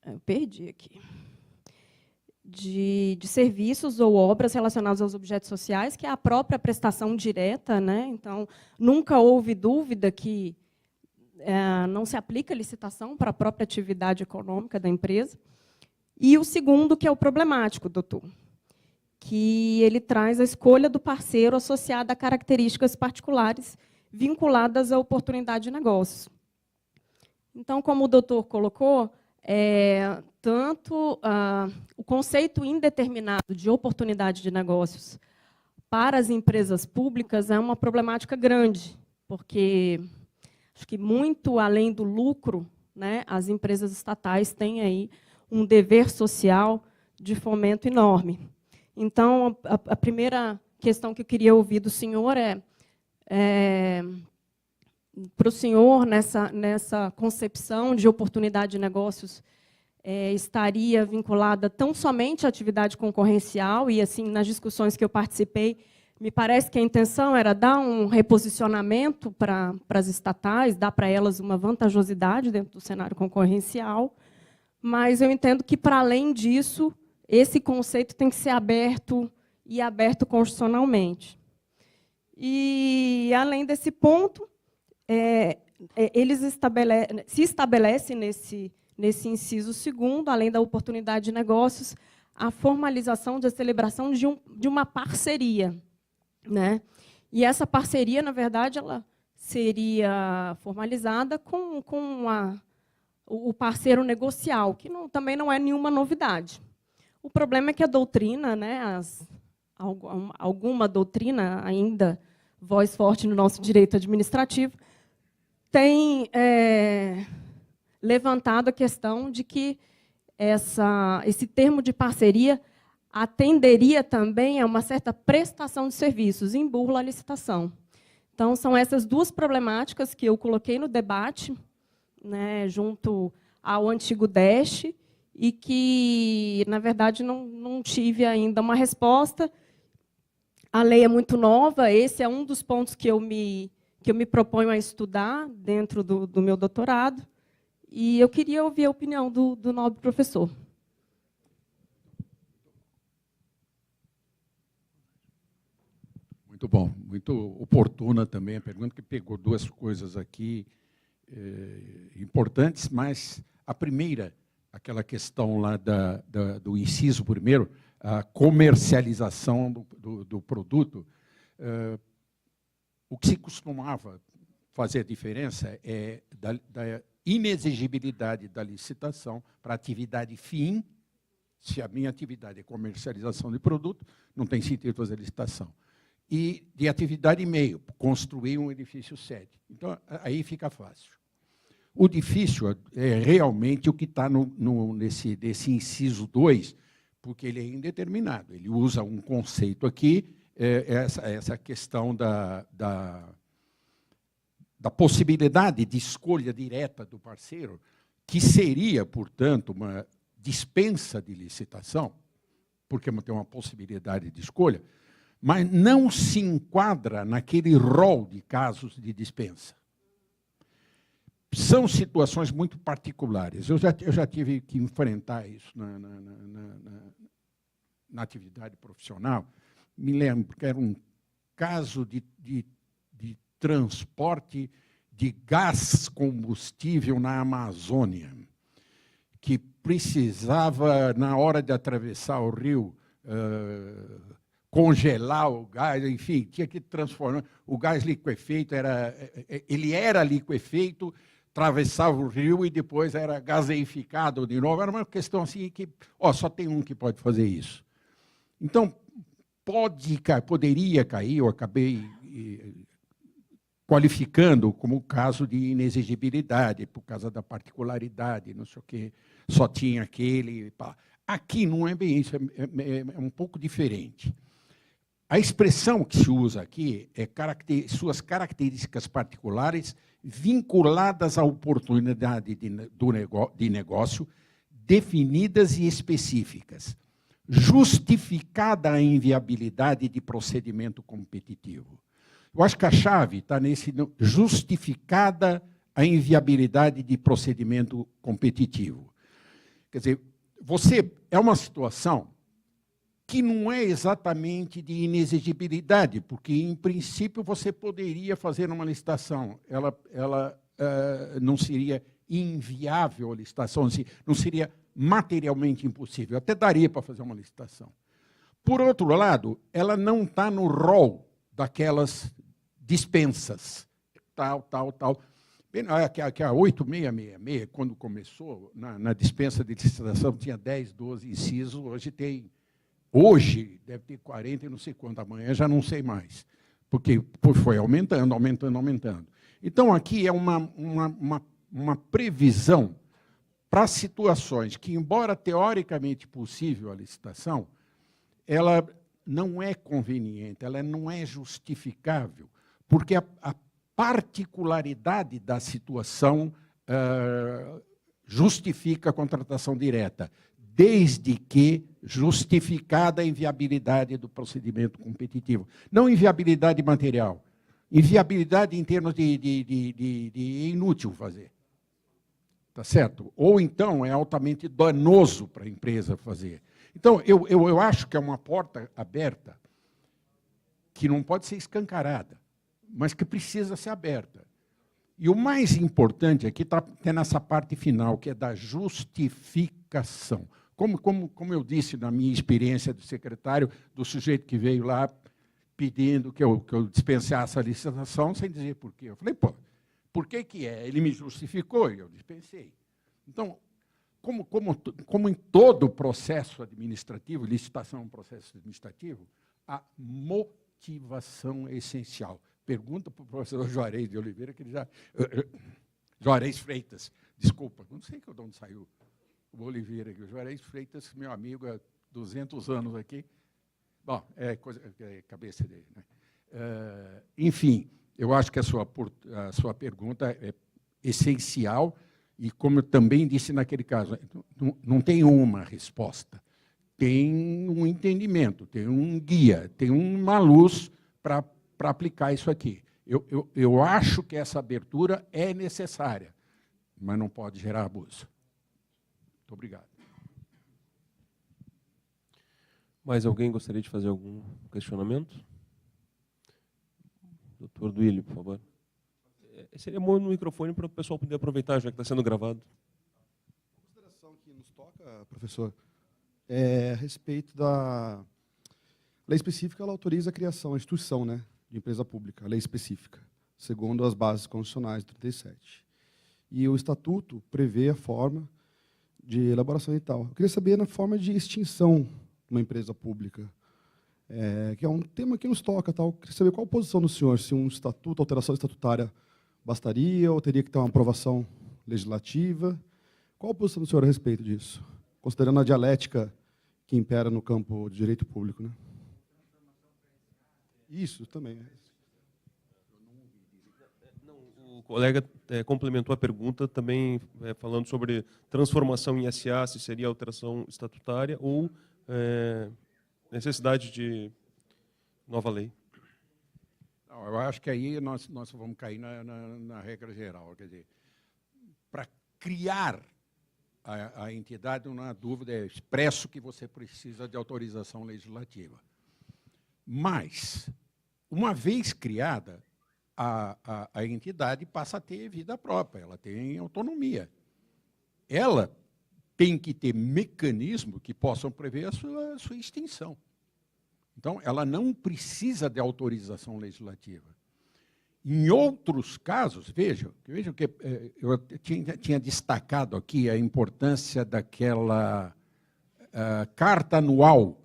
Eu perdi aqui. De serviços ou obras relacionados aos objetos sociais, que é a própria prestação direta. Né? Então, nunca houve dúvida que não se aplica licitação para a própria atividade econômica da empresa. E o segundo, que é o problemático, doutor, que ele traz a escolha do parceiro associada a características particulares vinculadas à oportunidade de negócio. Então, como o doutor colocou, tanto o conceito indeterminado de oportunidade de negócios para as empresas públicas é uma problemática grande, porque acho que muito além do lucro, né, as empresas estatais têm aí um dever social de fomento enorme. Então, a primeira questão que eu queria ouvir do senhor para o senhor, nessa concepção de oportunidade de negócios, estaria vinculada tão somente à atividade concorrencial, e, assim, nas discussões que eu participei, me parece que a intenção era dar um reposicionamento para as estatais, dar para elas uma vantajosidade dentro do cenário concorrencial, mas eu entendo que, para além disso, esse conceito tem que ser aberto e aberto constitucionalmente. E, além desse ponto, se estabelece nesse inciso 2º, além da oportunidade de negócios, a formalização da celebração de uma parceria, né? E essa parceria, na verdade, ela seria formalizada com o parceiro negocial, que também não é nenhuma novidade. O problema é que a doutrina, né, alguma doutrina ainda, voz forte no nosso direito administrativo, tem levantado a questão de que esse termo de parceria atenderia também a uma certa prestação de serviços, em burla à licitação. Então, são essas duas problemáticas que eu coloquei no debate, né, junto ao antigo DESH, e que, na verdade, não tive ainda uma resposta. A lei é muito nova, esse é um dos pontos que eu me proponho a estudar dentro do meu doutorado, e eu queria ouvir a opinião do nobre professor. Muito bom, muito oportuna também a pergunta, que pegou duas coisas aqui importantes, mas a primeira, aquela questão lá do inciso primeiro, a comercialização do produto, o que se costumava fazer a diferença é da inexigibilidade da licitação para a atividade fim. Se a minha atividade é comercialização de produto, não tem sentido fazer licitação. E de atividade meio, construir um edifício sede. Então, aí fica fácil. O difícil é realmente o que está nesse inciso 2, porque ele é indeterminado. Ele usa um conceito aqui, essa questão da possibilidade de escolha direta do parceiro, que seria, portanto, uma dispensa de licitação, porque tem uma possibilidade de escolha, mas não se enquadra naquele rol de casos de dispensa. São situações muito particulares. Eu já tive que enfrentar isso na atividade profissional. Me lembro que era um caso de transporte de gás combustível na Amazônia, que precisava, na hora de atravessar o rio, congelar o gás, enfim, tinha que transformar. O gás liquefeito ele era liquefeito, atravessava o rio e depois era gaseificado de novo. Era uma questão assim que só tem um que pode fazer isso. Então, poderia cair, eu acabei qualificando como caso de inexigibilidade, por causa da particularidade, não sei o quê, só tinha aquele. Aqui não é bem isso, é um pouco diferente. A expressão que se usa aqui é suas características particulares vinculadas à oportunidade de negócio, definidas e específicas, justificada a inviabilidade de procedimento competitivo. Eu acho que a chave está nesse justificada a inviabilidade de procedimento competitivo. Quer dizer, é uma situação que não é exatamente de inexigibilidade, porque, em princípio, você poderia fazer uma licitação. Ela não seria inviável a licitação, não seria materialmente impossível. Até daria para fazer uma licitação. Por outro lado, ela não está no rol daquelas dispensas, tal. Que a 8666, quando começou, na dispensa de licitação, tinha 10, 12 incisos, hoje deve ter 40 e não sei quanto, amanhã já não sei mais, porque foi aumentando. Então, aqui é uma previsão para situações que, embora teoricamente possível a licitação, ela não é conveniente, ela não é justificável, porque a particularidade da situação justifica a contratação direta, desde que justificada a inviabilidade do procedimento competitivo. Não inviabilidade material, inviabilidade em termos de inútil fazer. Tá certo? Ou então é altamente danoso para a empresa fazer. Então, eu acho que é uma porta aberta que não pode ser escancarada, mas que precisa ser aberta. E o mais importante aqui está nessa parte final, que é da justificação. Como eu disse na minha experiência de secretário, do sujeito que veio lá pedindo que eu dispensasse a licitação sem dizer por quê. Eu falei, pô, por que é? Ele me justificou e eu dispensei. Então, como em todo processo administrativo, licitação é um processo administrativo, a motivação é essencial. Pergunta para o professor Juarez de Oliveira, que ele já... Juarez Freitas, desculpa, não sei de onde saiu o Oliveira aqui. O Juarez Freitas, meu amigo há 200 anos aqui. Bom, é cabeça dele, né? Enfim, eu acho que a sua pergunta é essencial e, como eu também disse naquele caso, não tem uma resposta. Tem um entendimento, tem um guia, tem uma luz para aplicar isso aqui. Eu acho que essa abertura é necessária, mas não pode gerar abuso. Muito obrigado. Mais alguém gostaria de fazer algum questionamento? Doutor Duílio, por favor. Seria bom no microfone para o pessoal poder aproveitar, já que está sendo gravado. A consideração que nos toca, professor, é a respeito da lei específica. Ela autoriza a criação, a instituição, né, de empresa pública, a lei específica, segundo as bases constitucionais do 37. E o estatuto prevê a forma de elaboração e tal. Eu queria saber na forma de extinção de uma empresa pública, que é um tema que nos toca. Tal. Eu queria saber qual a posição do senhor, se um estatuto, alteração estatutária bastaria ou teria que ter uma aprovação legislativa. Qual a posição do senhor a respeito disso, considerando a dialética que impera no campo de direito público, né? Isso também. O colega complementou a pergunta também falando sobre transformação em SA, se seria alteração estatutária ou necessidade de nova lei. Não, eu acho que aí nós vamos cair na regra geral. Quer dizer, para criar a entidade, não há dúvida, é expresso que você precisa de autorização legislativa. Mas, uma vez criada, a entidade passa a ter vida própria, ela tem autonomia. Ela tem que ter mecanismos que possam prever a sua extinção. Então, ela não precisa de autorização legislativa. Em outros casos, vejam que eu tinha destacado aqui a importância daquela carta anual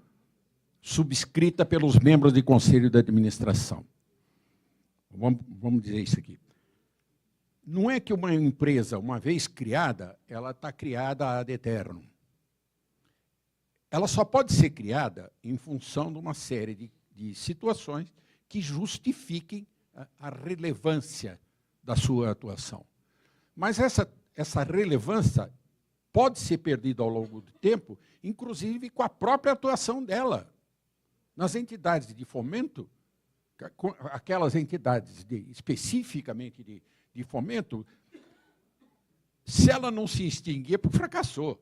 subscrita pelos membros do Conselho de Administração. Vamos dizer isso aqui. Não é que uma empresa, uma vez criada, ela está criada ad eternum. Ela só pode ser criada em função de uma série de situações que justifiquem a relevância da sua atuação. Mas essa relevância pode ser perdida ao longo do tempo, inclusive com a própria atuação dela. Nas entidades de fomento, aquelas entidades especificamente de fomento, se ela não se extinguir, é porque fracassou.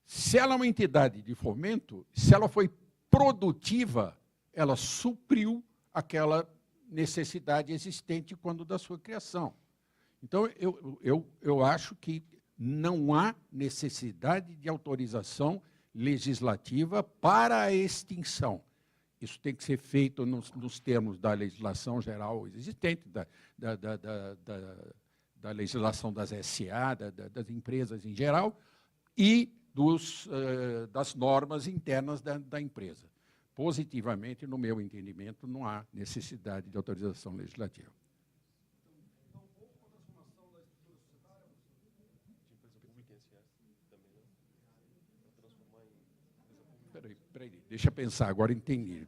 Se ela é uma entidade de fomento, se ela foi produtiva, ela supriu aquela necessidade existente quando da sua criação. Então, eu acho que não há necessidade de autorização legislativa para a extinção. Isso tem que ser feito nos termos da legislação geral existente, da legislação das SA, das empresas em geral, e das normas internas da empresa. Positivamente, no meu entendimento, não há necessidade de autorização legislativa. Peraí, deixa eu pensar, agora entendi.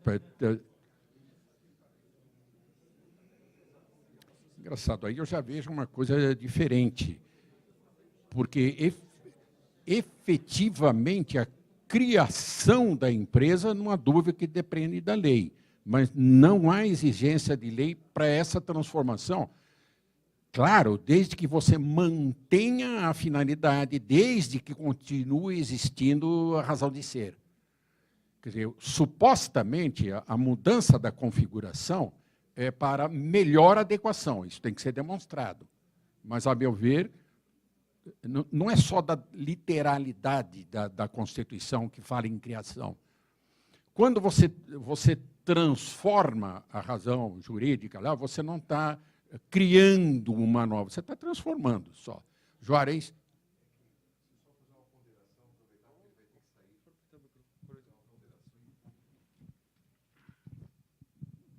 Engraçado, aí eu já vejo uma coisa diferente, porque efetivamente a criação da empresa não há dúvida que depende da lei, mas não há exigência de lei para essa transformação. Claro, desde que você mantenha a finalidade, desde que continue existindo a razão de ser. Quer dizer, supostamente, a mudança da configuração é para melhor adequação, isso tem que ser demonstrado. Mas, a meu ver, não é só da literalidade da Constituição que fala em criação. Quando você transforma a razão jurídica lá, você não está criando uma nova, você está transformando só. Juarez.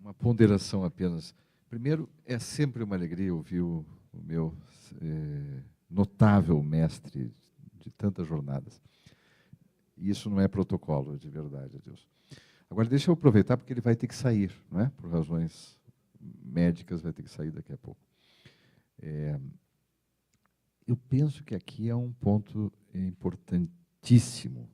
Uma ponderação apenas. Primeiro, é sempre uma alegria ouvir o meu notável mestre de tantas jornadas. E isso não é protocolo, de verdade, Adilson. Agora, deixa eu aproveitar, porque ele vai ter que sair, não é? Por razões médicas, vai ter que sair daqui a pouco. Eu penso que aqui é um ponto importantíssimo.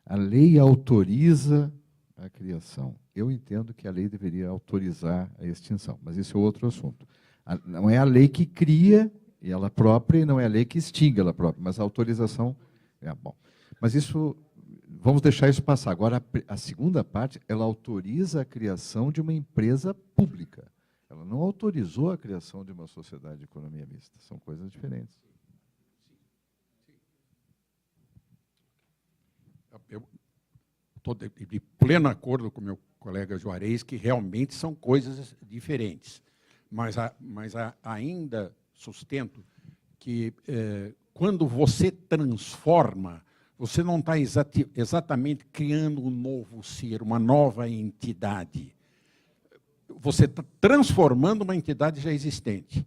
A lei autoriza a criação. Eu entendo que a lei deveria autorizar a extinção, mas isso é outro assunto. Não é a lei que cria ela própria e não é a lei que extingue ela própria, mas a autorização é bom. Mas isso, vamos deixar isso passar. Agora, a segunda parte, ela autoriza a criação de uma empresa pública. Ela não autorizou a criação de uma sociedade de economia mista. São coisas diferentes. Eu estou de pleno acordo com o meu colega Juarez que realmente são coisas diferentes. Mas ainda sustento que, quando você transforma, você não está exatamente criando um novo ser, uma nova entidade. Você está transformando uma entidade já existente.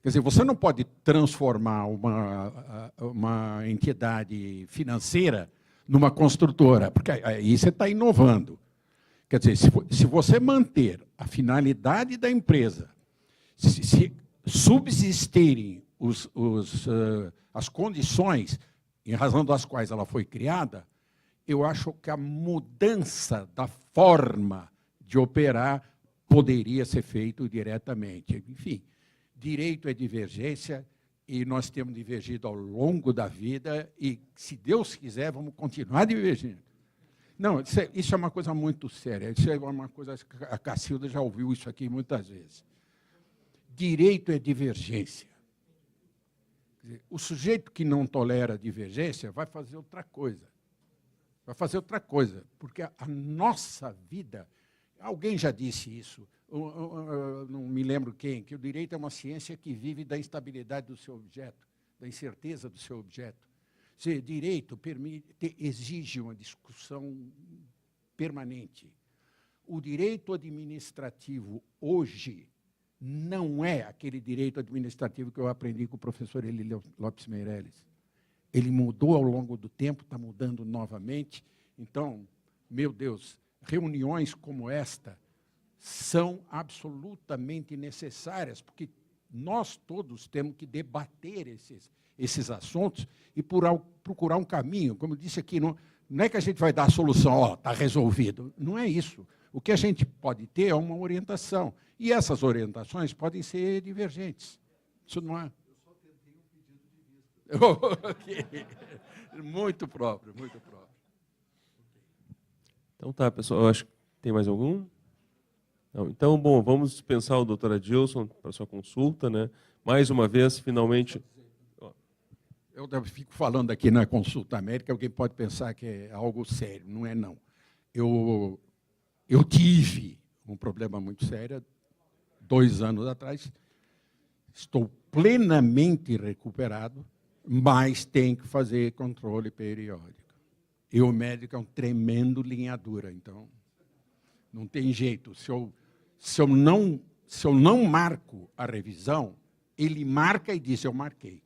Quer dizer, você não pode transformar uma entidade financeira numa construtora, porque aí você está inovando. Quer dizer, se você manter a finalidade da empresa, se subsistirem as condições em razão das quais ela foi criada, eu acho que a mudança da forma de operar poderia ser feito diretamente. Enfim, direito é divergência e nós temos divergido ao longo da vida e, se Deus quiser, vamos continuar divergindo. Não, isso é uma coisa muito séria. Isso é uma coisa, a Cacilda já ouviu isso aqui muitas vezes. Direito é divergência. Quer dizer, o sujeito que não tolera divergência vai fazer outra coisa. Vai fazer outra coisa, porque a nossa vida... Alguém já disse isso, não me lembro quem, que o direito é uma ciência que vive da instabilidade do seu objeto, da incerteza do seu objeto. Se direito exige uma discussão permanente. O direito administrativo hoje não é aquele direito administrativo que eu aprendi com o professor Eli Lopes Meirelles. Ele mudou ao longo do tempo, está mudando novamente. Então, meu Deus, reuniões como esta são absolutamente necessárias, porque nós todos temos que debater esses assuntos e procurar um caminho. Como eu disse aqui, não é que a gente vai dar a solução, está resolvido. Não é isso. O que a gente pode ter é uma orientação. E essas orientações podem ser divergentes. Isso não é... Eu só tentei um pedido de vista. Muito próprio, muito próprio. Então tá, pessoal, eu acho que tem mais algum? Não, então, bom, vamos dispensar o doutor Adilson para sua consulta, né? Mais uma vez, finalmente... Eu fico falando aqui na consulta médica, alguém pode pensar que é algo sério, não é não. Eu Eu tive um problema muito sério 2 anos atrás. Estou plenamente recuperado, mas tem que fazer controle periódico. E o médico é um tremendo linha dura, então não tem jeito. Se eu não marco a revisão, ele marca e diz, eu marquei.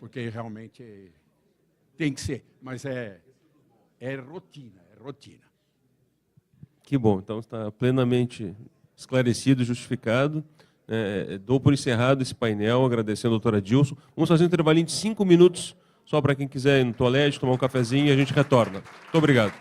Porque realmente tem que ser. Mas é rotina, é rotina. Que bom, então está plenamente esclarecido e justificado. Dou por encerrado esse painel, agradecendo a doutora Dilson. Vamos fazer um intervalinho de 5 minutos, só para quem quiser ir no toalete, tomar um cafezinho, e a gente retorna. Muito obrigado.